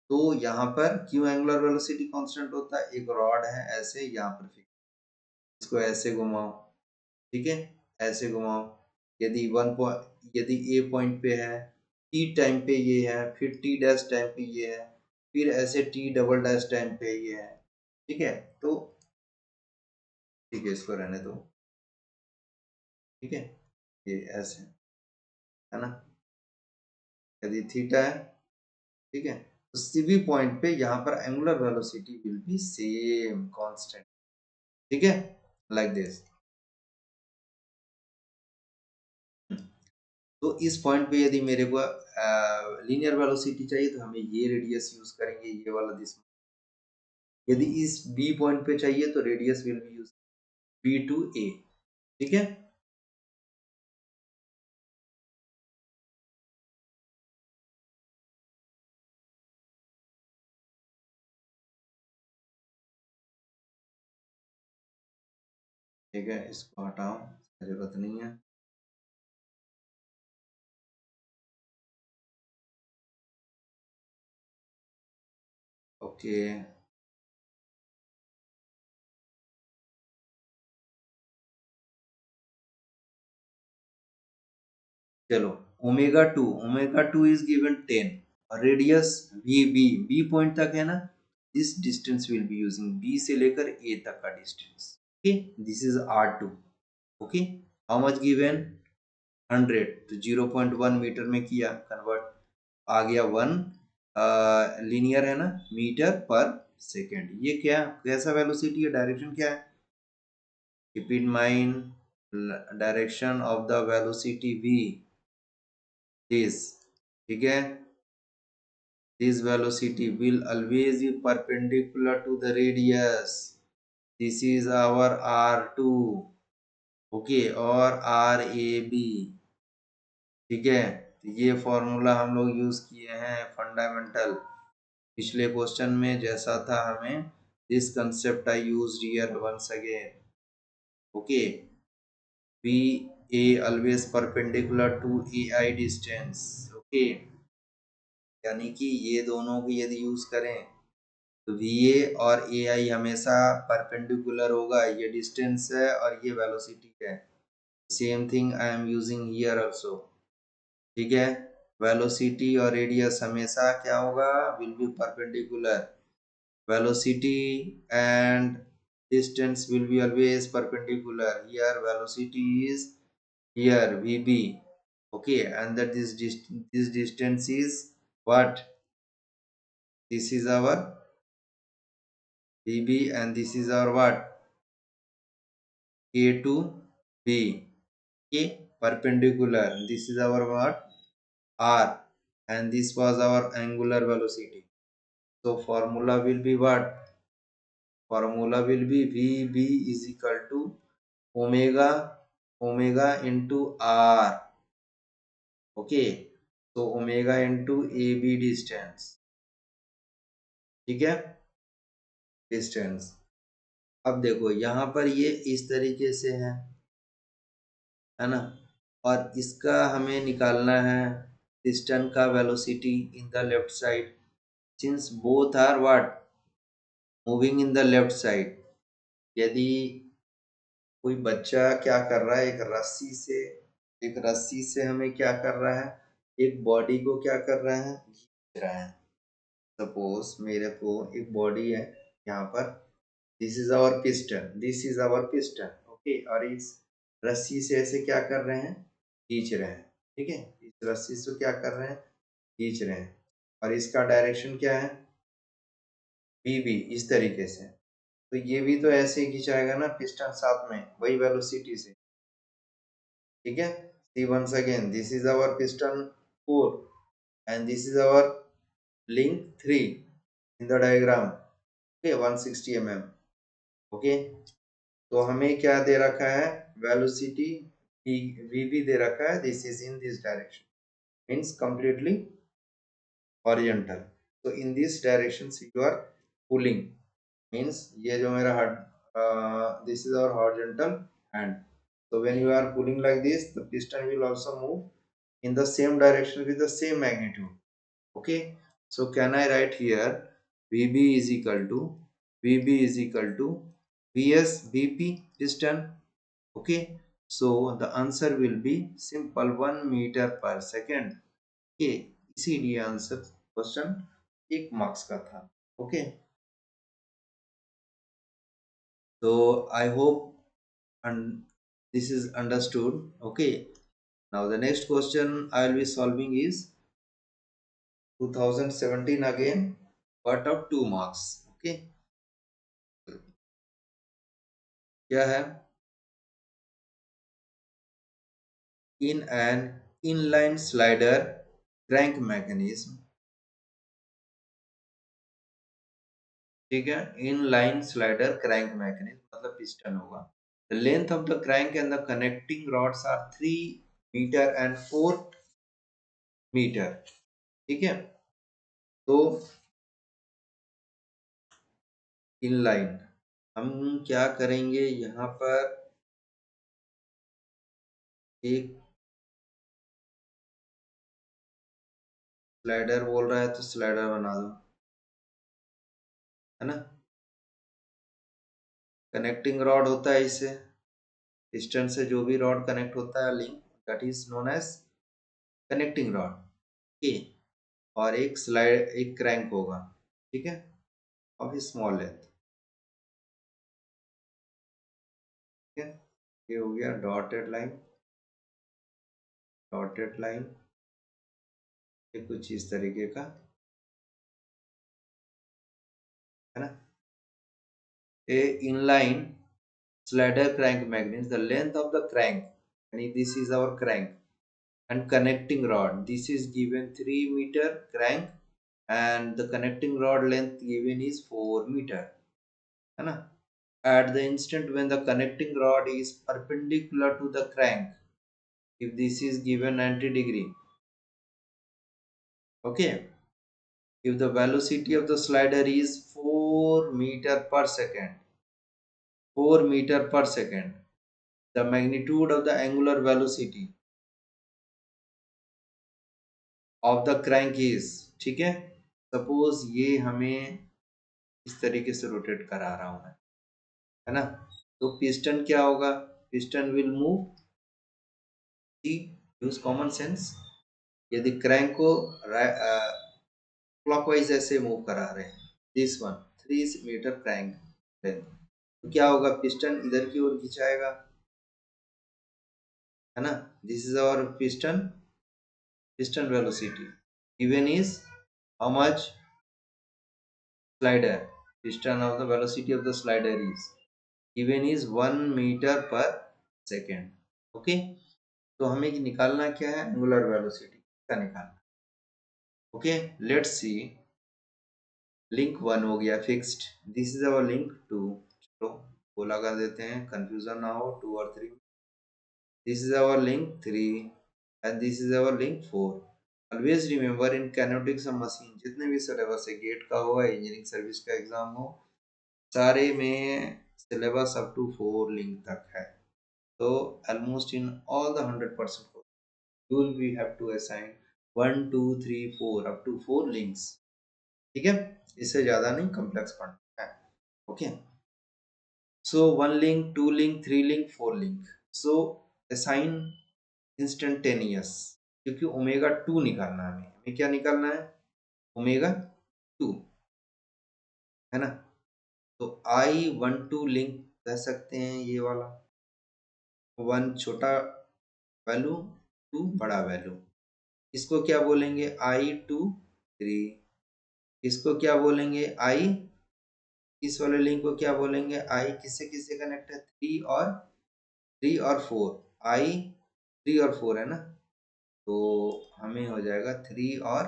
तो यहाँ पर क्यों एंगुलर वेलोसिटी कांस्टेंट होता है, एक रॉड है ऐसे यहाँ पर फिक्स, इसको ऐसे घुमाओ, ठीक है, ऐसे घुमाओ, यदि यदि ए पॉइंट पे है, टी टाइम पे ये है, फिर टी डैश टाइम पे ये है, फिर ऐसे टी डबल डैश टाइम पे ये है, ठीक है। तो ठीक है, इसको रहने दो, ठीक है, ये ऐसे है ना, यदि थीटा है, ठीक है, तो किसी भी पॉइंट पे यहाँ पर angular velocity will be same constant, ठीक है, लाइक दिस। तो इस पॉइंट पे यदि मेरे को लीनियर वेलोसिटी चाहिए तो हमें ये रेडियस यूज करेंगे, ये वाला दिस। यदि इस बी पॉइंट पे चाहिए तो radius will be use B to A, ठीक है। ठीक है, इसको हटाओ, जरूरत नहीं है। ओके, चलो, omega two is given 10, radius V B, B point तक है ना, this distance will be using B से लेकर ए तक का distance, okay, this is R2, okay, how much given 100, तो 0.1 मीटर में किया कन्वर्ट, आ गया 1 लीनियर है ना, मीटर पर सेकेंड। ये क्या कैसा वेलोसिटी है, डायरेक्शन क्या है, keep in mind direction of the velocity v, this, ठीक है, this velocity will always be perpendicular to the radius, this is our R2, okay, और RAB, ठीक है। तो ये फॉर्मूला हम लोग यूज किए हैं फंडामेंटल, पिछले क्वेश्चन में जैसा था, हमें this concept I use here once again, okay, B A always perpendicular to A I distance, okay, यानी कि ये दोनों को यदि यूज करें तो वी ए और ए आई हमेशा परपेंडिकुलर होगा, ये डिस्टेंस है और ये वेलोसिटी है, same thing I am using here also, ठीक है, वेलोसिटी और रेडियस हमेशा क्या होगा, will be perpendicular, velocity and distance will be always perpendicular, here velocity is here vb, okay, and that this distance is what, this is our vb and this is our what, a to b, okay, perpendicular, this is our what, r, and this was our angular velocity, so formula will be what, formula will be vb is equal to omega into r, okay, तो omega into A B distance, ठीक है, distance. अब देखो यहाँ पर ये इस तरीके से है ना, और इसका हमें निकालना है पिस्टन का velocity in the left side, since both are what, moving in the left side. यदि कोई बच्चा क्या कर रहा है, एक रस्सी से हमें क्या कर रहा है, एक बॉडी को क्या कर रहा है, खींच रहा है। सपोज मेरे को एक बॉडी है यहाँ पर, this is our piston, this is our piston, okay, और इस रस्सी से ऐसे क्या कर रहे हैं, खींच रहे हैं, ठीक है, इस रस्सी से क्या कर रहे हैं, खींच रहे हैं, और इसका डायरेक्शन क्या है, बी बी, इस तरीके से। तो ये भी तो ऐसे ही खिंचाएगा ना पिस्टन साथ में, वही वेलोसिटी से, ठीक है। See once again, this is our piston 4 and this is our link 3 in the diagram, okay, 160 mm, okay. तो हमें क्या दे रखा है, वेलोसिटी वी भी दे रखा है, this is in this direction, means completely horizontal, तो in this direction you are pulling, means ये जो मेरा this is our horizontal hand, So when you are pulling like this, the piston will also move in the same direction with the same magnitude. Okay, so can I write here VB is equal to VS BP piston. Okay, so the answer will be simple 1 meter per second. Okay, इसीलिए answer question 1 marks का था. Okay, so I hope and this is understood. Okay, now the next question I will be solving is 2017 again, part of 2 marks. Okay, क्या है? In an inline slider crank mechanism, ठीक है, inline slider crank mechanism मतलब piston होगा. The length of the crank and the connecting rods are 3 meter and 4 meter. ठीक है, तो inline हम क्या करेंगे, यहाँ पर एक स्लाइडर बोल रहा है तो स्लाइडर बना दो, है ना. कनेक्टिंग रॉड होता है, इससे पिस्टन से जो भी रॉड कनेक्ट होता है link, that is known as connecting rod. Okay, और एक क्रैंक होगा, ठीक है, ऑफ स्मॉल लेंथ. ठीक है, ये हो गया डॉटेड लाइन, ये कुछ इस तरीके का, है ना. A inline slider crank magnet, the length of the crank, यानी this is our crank, and connecting rod, this is given 3 meter crank and the connecting rod length given is 4 meter, है ना. At the instant when the connecting rod is perpendicular to the crank, if this is given 90 degree, okay, if the velocity of the slider is 4 meter per second, 4 meter per second, the magnitude of the angular velocity of the crank is, ठीक है, suppose ये हमें इस तरीके से rotate करा रहा हूं मैं, है ना, तो पिस्टन क्या होगा, piston will move, use common sense, यदि क्रैंक को क्लॉकवाइज ऐसे मूव करा रहे हैं, this one 3 meter crank length, तो क्या होगा, पिस्टन इधर की ओर खिंचाएगा, है ना. This is our piston velocity given is how much, slider, piston of the velocity of the slider is given is 1 meter per second. Okay, तो हमें निकालना क्या है, एंगुलर वेलोसिटी का निकालना. Okay, let's see. लिंक 1 हो गया fixed, this is our link 2, चलो वो लगा देते हैं, कंफ्यूजन ना हो 2 और 3. This is our link 3 and this is our link 4. Always remember in kinematics of machine, जितने भी सिलेबस है, गेट का हो, इंजीनियरिंग सर्विस का एग्जाम हो, सारे में सिलेबस अप टू 4 लिंक तक है. So almost in all the 100% you will be have to assign 1 2 3 4 up to 4 links. ठीक है, इससे ज्यादा नहीं कॉम्प्लेक्स पढ़ना है. ओके, सो 1 लिंक 2 लिंक 3 लिंक 4 लिंक. सो असाइन इंस्टेंटेनियस, क्योंकि ओमेगा 2 निकालना है, हमें क्या निकालना है, ओमेगा 2, है ना. तो I12 लिंक कह सकते हैं, ये वाला 1 छोटा वैल्यू, 2 बड़ा वैल्यू, इसको क्या बोलेंगे, I23, इसको क्या बोलेंगे, इस वाले लिंक को क्या बोलेंगे, I किससे किससे कनेक्ट है, 3 और 4, I 3 और 4 है ना, तो हमें हो जाएगा 3 और,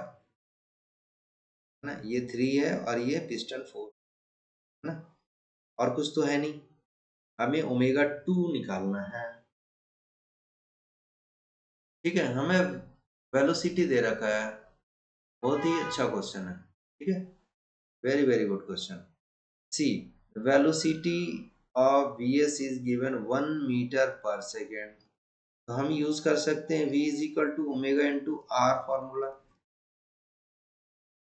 है ना, ये 3 है और ये पिस्टन 4, है ना, और कुछ तो है नहीं, हमें ओमेगा 2 निकालना है. ठीक है, हमें वेलोसिटी दे रखा है, बहुत ही अच्छा क्वेश्चन है. ठीक है, very very good question. See, velocity of Vs is given 1 meter per second. तो हम यूज कर सकते हैं V is equal to omega into R formula.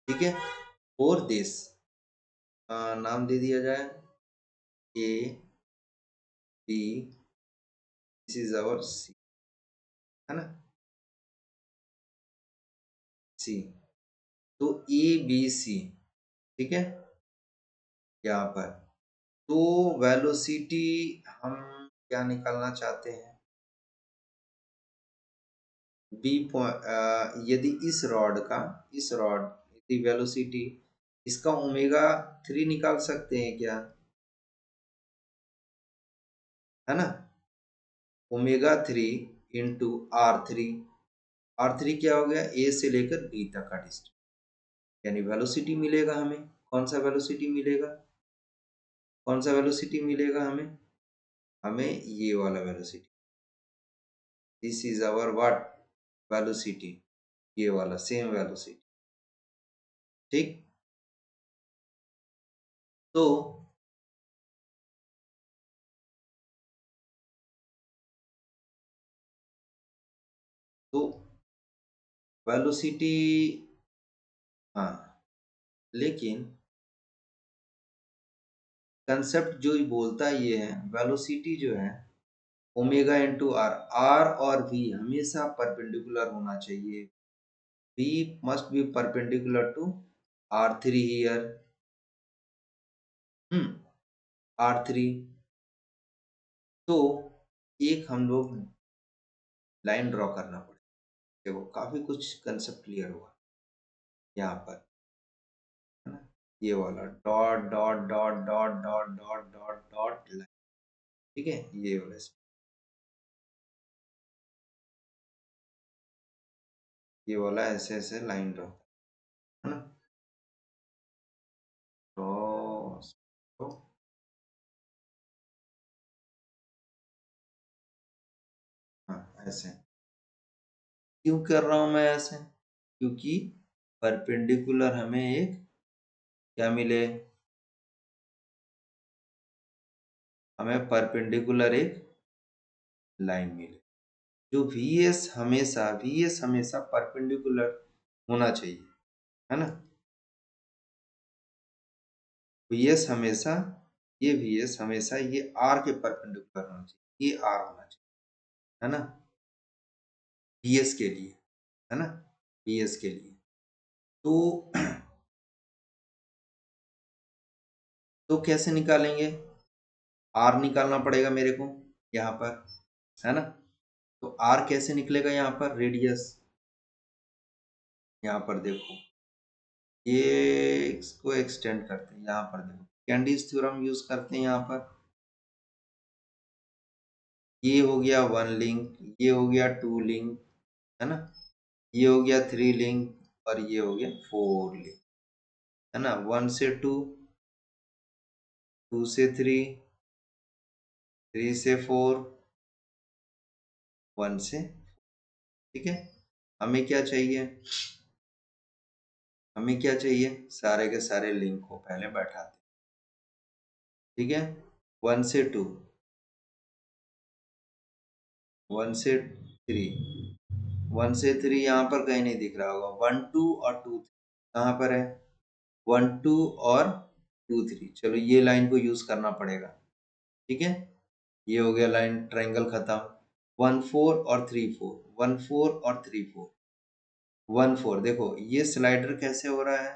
ठीक है, फॉर दिस नाम दे दिया जाए A B, this is our C, है ना, सी। तो ए बी सी, ठीक है, यहाँ पर तो वेलोसिटी हम क्या निकालना चाहते हैं, बी यदि इस रॉड यदि वेलोसिटी इसका ओमेगा 3 निकाल सकते हैं क्या, है ना, ओमेगा 3 इंटू R3। R3 क्या हो गया, ए से लेकर बी तक का डिस्टेंस, यानी वेलोसिटी मिलेगा हमें। कौन सा वेलोसिटी मिलेगा, कौन सा वेलोसिटी मिलेगा हमें, हमें ये वाला velocity, this is our what, velocity, ये वाला सेम वेलोसिटी। ठीक, तो तो वेलोसिटी, हाँ, लेकिन कंसेप्ट जो बोलता ये है, वेलोसिटी जो है ओमेगा इंटू आर, आर और वी हमेशा परपेंडिकुलर होना चाहिए। V must be perpendicular to R3 here, R3। तो एक हम लोग लाइन ड्रॉ करना पड़ेगा। देखो काफी कुछ कंसेप्ट क्लियर हुआ यहाँ पर, है ना, ये वाला dot dot dot dot dot dot dot dot line, ठीक है, ये वाला ये वाला ऐसे ऐसे लाइन ड्रॉ, है ना, ड्रॉ, हाँ ऐसे। क्यों कर रहा हूं मैं ऐसे, क्योंकि परपेंडिकुलर हमें एक क्या मिले, हमें परपेंडिकुलर एक लाइन मिले। जो वी एस हमेशा परपेंडिकुलर होना चाहिए, है ना, वी एस हमेशा, ये वी एस हमेशा ये आर के परपेंडिकुलर होना चाहिए, ये आर होना चाहिए, है ना, वी एस के लिए, है ना, वी एस के लिए। तो तो कैसे निकालेंगे, आर निकालना पड़ेगा मेरे को यहाँ पर, है ना। तो आर कैसे निकलेगा, यहाँ पर रेडियस, यहाँ पर देखो ये इसको एक्सटेंड करते हैं, यहाँ पर देखो कैंडिस थ्योरम यूज करते हैं यहाँ पर। ये हो गया 1 लिंक, ये हो गया 2 लिंक, है ना, ये हो गया 3 लिंक और ये हो गया 4 लिंक, है ना, 1 से 2, 2 से 3, 3 से 4, 1 से, ठीक है। हमें क्या चाहिए, हमें क्या चाहिए, सारे के सारे लिंक को पहले बैठाते, ठीक है, 1 से 2, 1 से 3, 1 से 3 यहाँ पर कहीं नहीं दिख रहा होगा, 1 2 और 2 3 कहाँ पर है, 1 2 और 2 3, चलो ये लाइन को यूज करना पड़ेगा, ठीक है, ये हो गया लाइन, ट्रायंगल खत्म। 1 4 और 3 4, 1 4 और 3 4, 1 4, देखो ये स्लाइडर कैसे हो रहा है,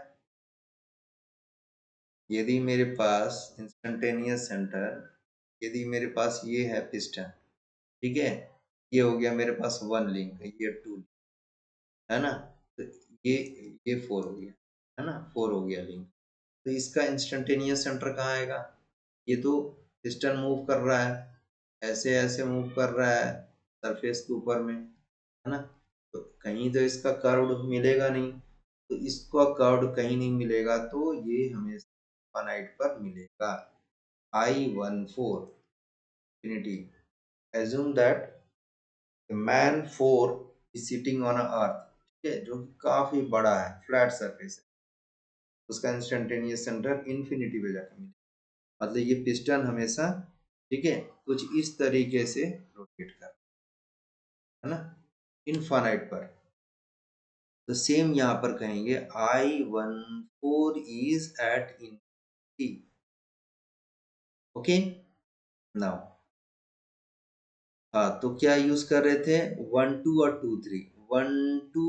यदि मेरे पास इंस्टेंटेनियस सेंटर, यदि मेरे पास ये है पिस्टन, ठीक है, ये हो गया मेरे पास 1 लिंक, ये 2, है ना, तो ये 4 हो गया, है ना, 4 हो गया लिंक। तो इसका इंस्टेंटेनियस सेंटर कहाँ आएगा, ये तो पिस्टन मूव कर रहा है, ऐसे ऐसे मूव कर रहा है सरफेस के ऊपर में, है ना, तो कहीं तो इसका कर्व मिलेगा नहीं, तो इसका कर्व कहीं नहीं मिलेगा, तो ये हमेशा इनफाइनाइट पर मिलेगा। I14 infinity, assume that a man 4 is sitting on a earth, ठीक है, जो कि काफी बड़ा है, फ्लैट सरफेस है, उसका इंस्टेंटेनियस सेंटर इन्फिनिटी पे जाकर मिलेगा, मतलब ये पिस्टन हमेशा ठीक है, कुछ इस तरीके से रोटेट कर, है ना, इनफाइनाइट पर। तो सेम यहाँ पर कहेंगे I14 is at infinity। Okay, now हाँ, तो क्या यूज कर रहे थे, 1 2 और 2 3, 1 2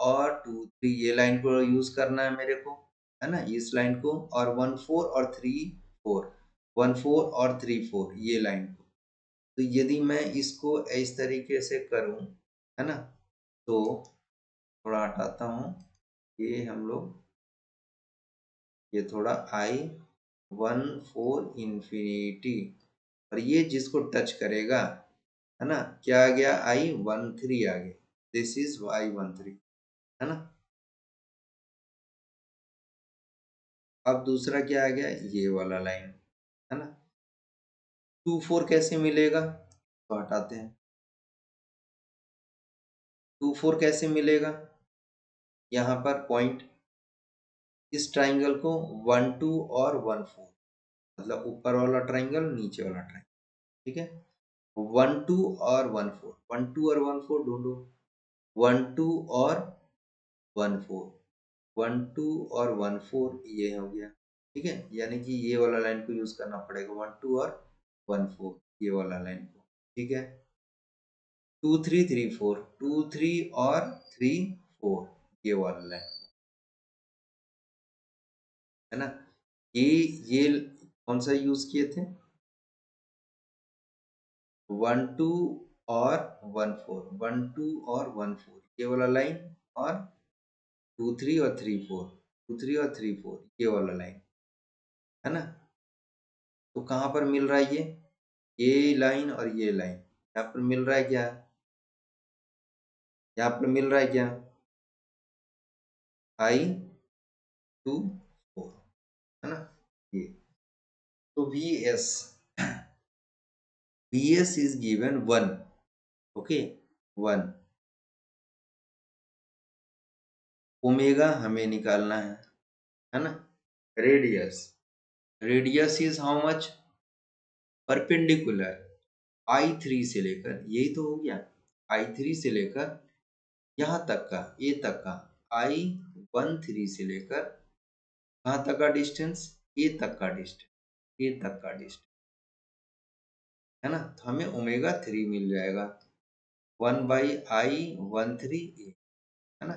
और 2 3, ये लाइन को यूज करना है मेरे को, है ना, इस लाइन को, और 1 4 और 3 4, 1 4 और 3 4 ये लाइन को। तो यदि मैं इसको इस तरीके से करूं, है ना, तो थोड़ा हटाता हूं, ये हम लोग, ये थोड़ा I14 इंफिनिटी, और ये जिसको टच करेगा, है ना, क्या आ गया, I13 आ गया, दिस इज I13, है ना। अब दूसरा क्या आ गया, ये वाला लाइन, है ना। 2 4 कैसे मिलेगा, तो हटाते हैं, 2 4 कैसे मिलेगा, यहाँ पर पॉइंट, इस ट्राइंगल को 1 2 और 1 4, मतलब ऊपर वाला ट्राइंगल, नीचे वाला ट्राइंगल, ठीक है, 1 2 और 1 4, 1 2 और 1 4 ढूंढो, 1 2 और 1 4, 1 2 और 1 4 ये हो गया, ठीक है, यानी कि ये वाला लाइन को यूज करना पड़ेगा, 1 2 और 1 4 ये वाला लाइन को, ठीक है, 2 3 3 4, 2 3 और 3 4 ये वाला लाइन, है ना। ये कौन सा यूज किए थे, 1 2 और 1 4, 1 2 और 1 4 ये वाला लाइन, और 2 3 और 3 4, 2 3 और 3 4 ये वाला लाइन, है ना। तो कहाँ पर मिल रहा है ये लाइन और ये लाइन, यहाँ पर मिल रहा है क्या, यहाँ पर मिल रहा है क्या, I24, है ना, ये, तो VS is given 1, okay, 1, omega हमें निकालना है ना, radius, radius is how much, perpendicular, I3 से लेकर, यही तो हो गया, I3 से लेकर यहाँ तक का, ए तक का, I13 से लेकर कहाँ तक का डिस्टेंस, ए तक का डिस्टेंस, ए तक का डिस्टेंस, है ना, तो हमें ओमेगा 3 मिल जाएगा, 1/I13 है ना,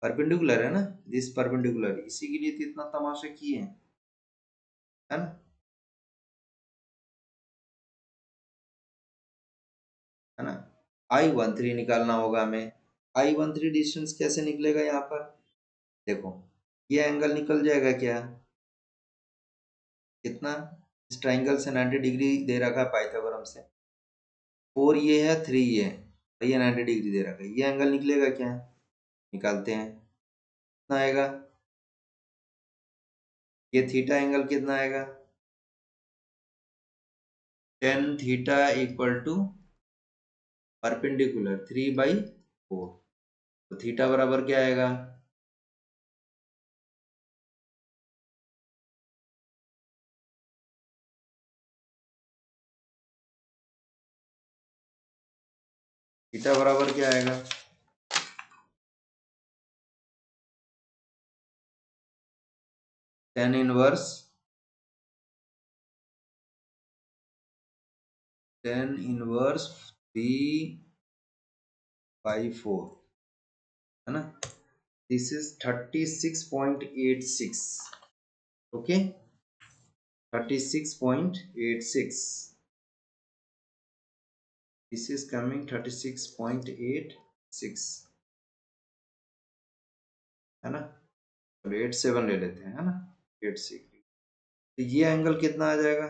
परपेंडिकुलर है ना, दिस परपेंडिकुलर, इसी के लिए तो इतना तमाशा किए हैं, है ना, है ना। I13 निकालना होगा हमें, I13 डिस्टेंस कैसे निकलेगा, यहाँ पर देखो, ये एंगल निकल जाएगा क्या, कितना, इस ट्राइंगल से 90 डिग्री दे रखा है पाइथागोरम से, 4 ये है, 3 ये है, और ये 90 डिग्री दे रखा है, ये एंगल निकलेगा क्या, निकालते हैं, कितना आएगा, ये थीटा एंगल कितना आएगा, tan theta equal to perpendicular 3/4, तो थीटा बराबर क्या आएगा, थीटा बराबर क्या आएगा, tan इनवर्स, tan इनवर्स 3/4, है ना, this is 36.86, okay, 36.86, this is coming 36.86, है ना, चलो 87 ले लेते हैं, है ना, 86, तो ये एंगल कितना आ जाएगा,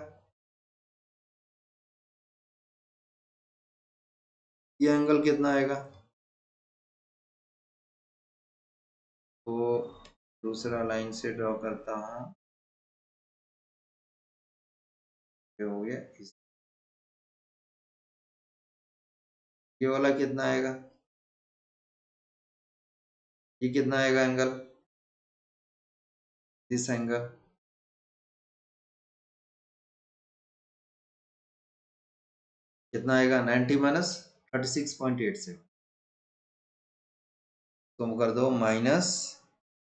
ये एंगल कितना आएगा, तो दूसरा लाइन से ड्रॉ करता हूँ, ये हो गया, ये वाला कितना आएगा, ये कितना आएगा एंगल, दिस एंगल, कितना आएगा 90 माइनस 36.87, तुम कर दो माइनस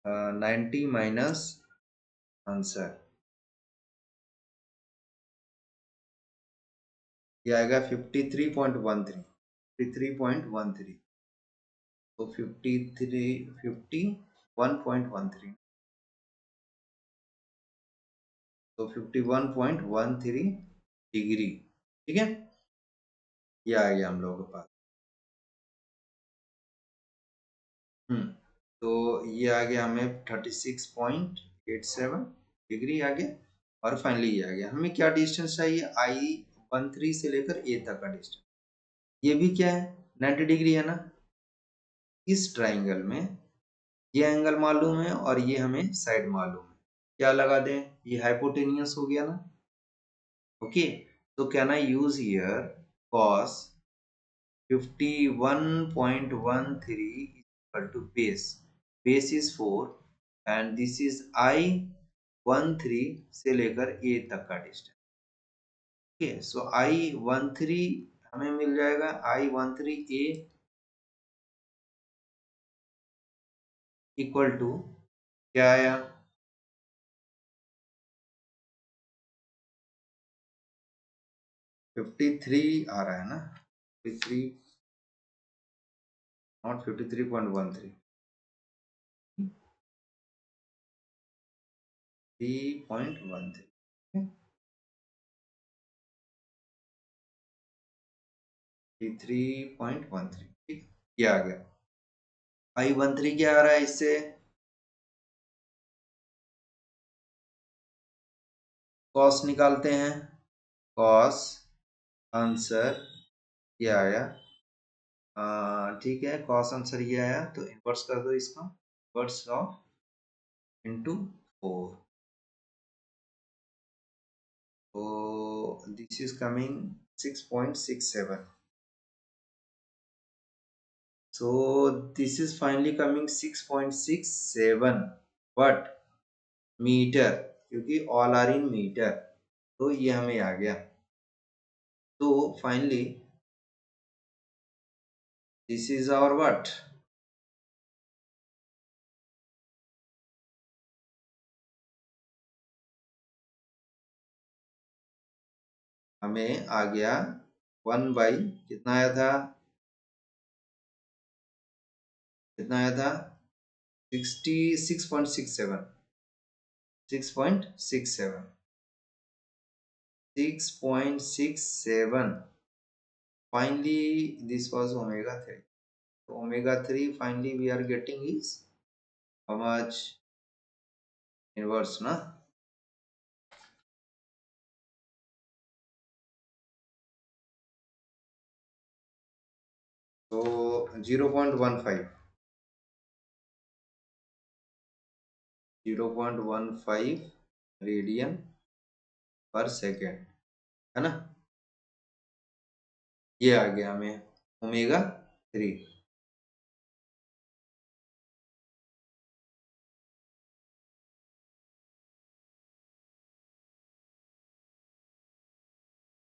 90 माइनस आंसर, ये आएगा 53.13, 53.13, तो 51.13, तो 51.13 डिग्री, ठीक है, ये आ गया हम लोगों के पास। तो ये आ गया हमें 36.87 डिग्री आ गया, और फाइनली ये आ गया। हमें क्या डिस्टेंस चाहिए, I13 से लेकर A तक का डिस्टेंस, ये भी क्या है 90 डिग्री है ना। इस ट्राइंगल में ये एंगल मालूम है और ये हमें साइड मालूम है, क्या लगा दें, ये हाइपोटेनियस हो गया ना। ओके, तो can I use here cos 51.13 is equal to base is 4 and this is I13 से लेकर A तक का डिस्टेंस। ओके, सो I13 हमें मिल जाएगा, I13 A इक्वल टू क्या आया, 53 आ रहा है ना, 53 नॉट 53.13, 3.13, 3.13, ठीक, ये आ गया। I13 क्या आ रहा है इससे, कॉस निकालते हैं, कॉस आंसर ये आया, ठीक है, कॉस आंसर ये आया, तो इन्वर्स कर दो इसका, इन्वर्स ऑफ इनटू 4, तो this is coming 6.67, so this is finally coming 6.67 but meter, क्योंकि ऑल आर इन मीटर, तो ये हमें आ गया। तो finally this is our what, हमें आ गया 1 बाई कितना आया था, कितना आया था 66.67, 6.67, 6.67, finally this was omega 3, so omega 3 finally we are getting is how much, inverse na, so 0.15, 0.15 radian per second, है ना, ये आ गया हमें ओमेगा 3।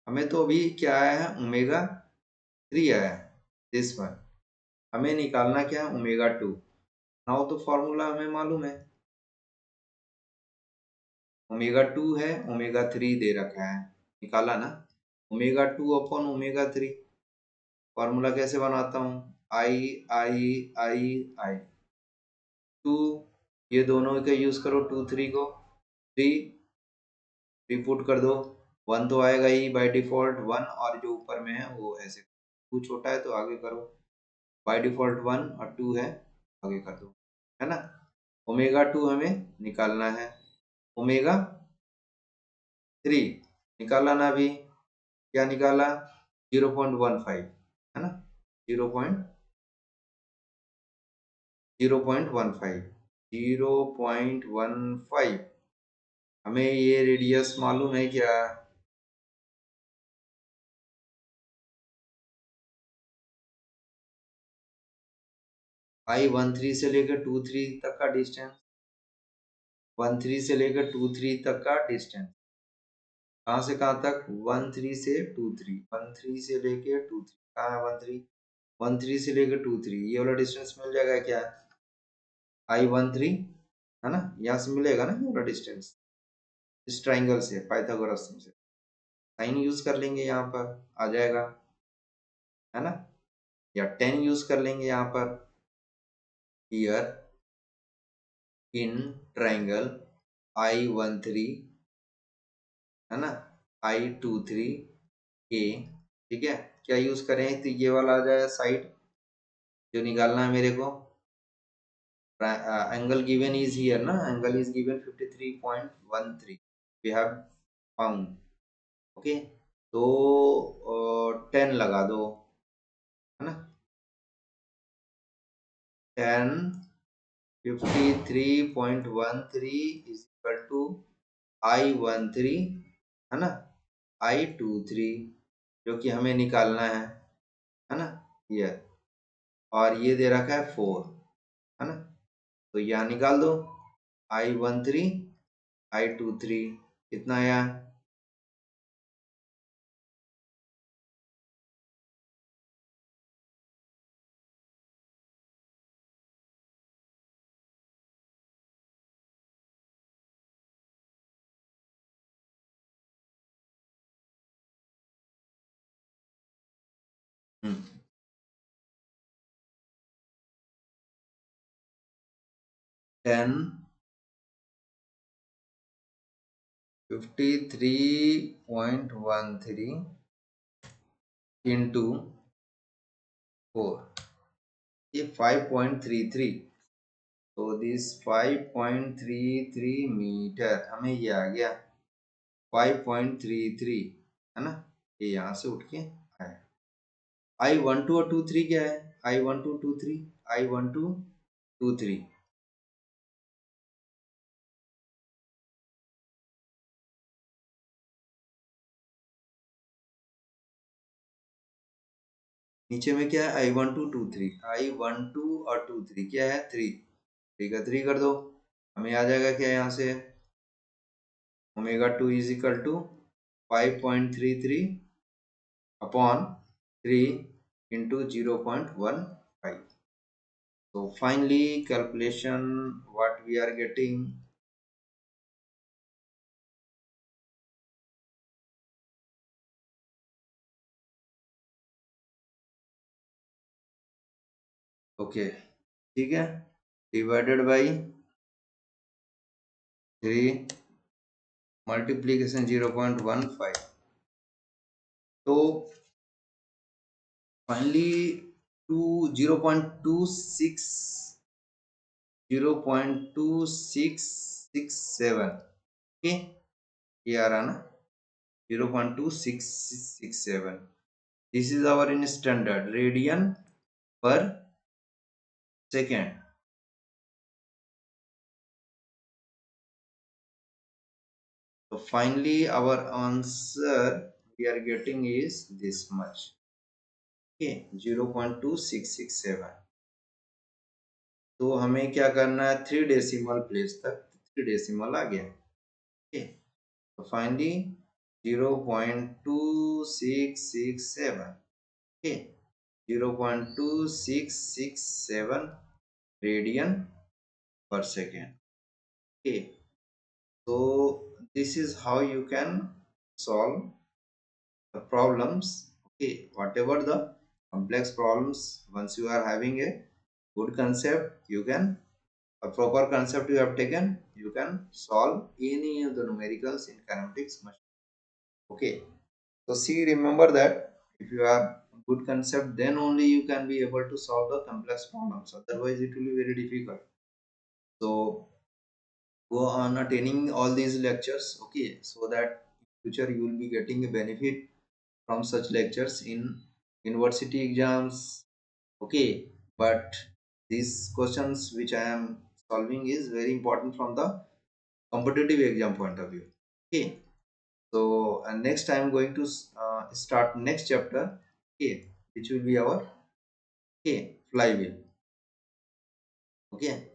हमें तो अभी क्या आया है, ओमेगा 3 आया है, दिस वन, हमें निकालना क्या है, ओमेगा 2, नाउ तो फॉर्मूला हमें मालूम है, ओमेगा 2 है, ओमेगा 3 दे रखा है, निकाला ना, ओमेगा 2 अपॉन ओमेगा 3, फॉर्मूला कैसे बनाता हूँ, आई आई आई आई 2, ये दोनों का यूज करो, 2 3 को, 3 रिपुट कर दो, 1 तो आएगा ही बाय डिफॉल्ट 1, और जो ऊपर में है वो ऐसे, 2 छोटा है तो आगे करो, बाय डिफॉल्ट 1 और 2 है, आगे कर दो, है ना। ओमेगा 2 हमें निकालना है, ओमेगा 3 निकाला ना अभी, क्या निकाला 0.15, है ना, 0.15, 0.15, हमें ये रेडियस मालूम है क्या, I13 से लेकर 23 तक का डिस्टेंस, 13 से लेकर 23 तक का डिस्टेंस, कहाँ से कहाँ तक, 1 3 से 2 3, 1 3 से लेके 2 3, कहाँ है 1 3, 1 3 से लेके 2 3, ये वाला डिस्टेंस मिल जाएगा क्या, I 1 3, है ना, यहाँ से मिलेगा ना ये वाला डिस्टेंस, इस ट्राइंगल से, पाइथागोरस से साइन यूज कर लेंगे, यहाँ पर आ जाएगा, है ना, या 10 यूज कर लेंगे यहाँ पर, हियर इन ट्राइंगल I 1 3, है ना, I 2 3 के, ठीक है, क्या यूज करें, तो ये वाला आ जाएगा साइड जो निकालना है मेरे को, angle given is here na, angle is given 53.13, we have found, okay, तो 10 लगा दो, है ना, 10 53.13 is equal to I 1 3, है ना, I 2 3, जो कि हमें निकालना है ना, ये, और ये दे रखा है 4, है ना, तो यहाँ निकाल दो, I 1 3 I 2 3 कितना आया, हम्म, 10 53.13 इंटू 4, ये 5.33, तो दिस 5.33 मीटर, हमें ये आ गया 5.33, है ना, ये यहाँ से उठ के आया, I 1 2 और 2 3 क्या है, I 1 2 2 3, I 1 2 2 3, नीचे में क्या है, I 1 2 2 3, I 1 2 और 2 3 क्या है, 3, 3 का 3 कर दो, हमें आ जाएगा क्या यहाँ से, omega 2 is equal to 5.33 upon 3 into 0.15, so finally calculation what we are getting, okay, ठीक है, डिवाइडेड बाई 3 मल्टीप्लीकेशन 0.15, तो फाइनली 0.2667, ओके, ये आ रहा ना 0.2667, this is our in standard radian per second, so finally our answer we are getting is this much, okay, 0.2667, तो हमें क्या करना है, 3 डेसिमल प्लेस तक, 3 डेसिमल आ गया, okay, तो finally 0.2667, okay, 0.2667 radian per second, okay, so this is how you can solve the problems, okay, whatever the complex problems, once you are having a good concept, you can, a proper concept you have taken, you can solve any of the numericals in kinematics machine, okay, so see, remember that if you have good concept, then only you can be able to solve the complex problems, otherwise it will be very difficult, so go on attaining all these lectures, okay, so that in future you will be getting a benefit from such lectures in university exams, okay, but these questions which I am solving is very important from the competitive exam point of view, okay, so and next I am going to start next chapter, okay, which will be our, okay, flywheel, okay,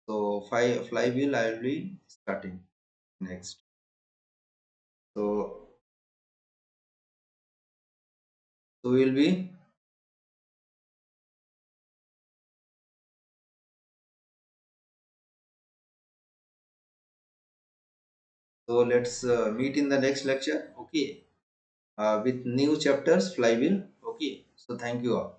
so flywheel I will be starting next. So we'll be, so let's meet in the next lecture. Okay, with new chapters flywheel. Okay, so thank you all.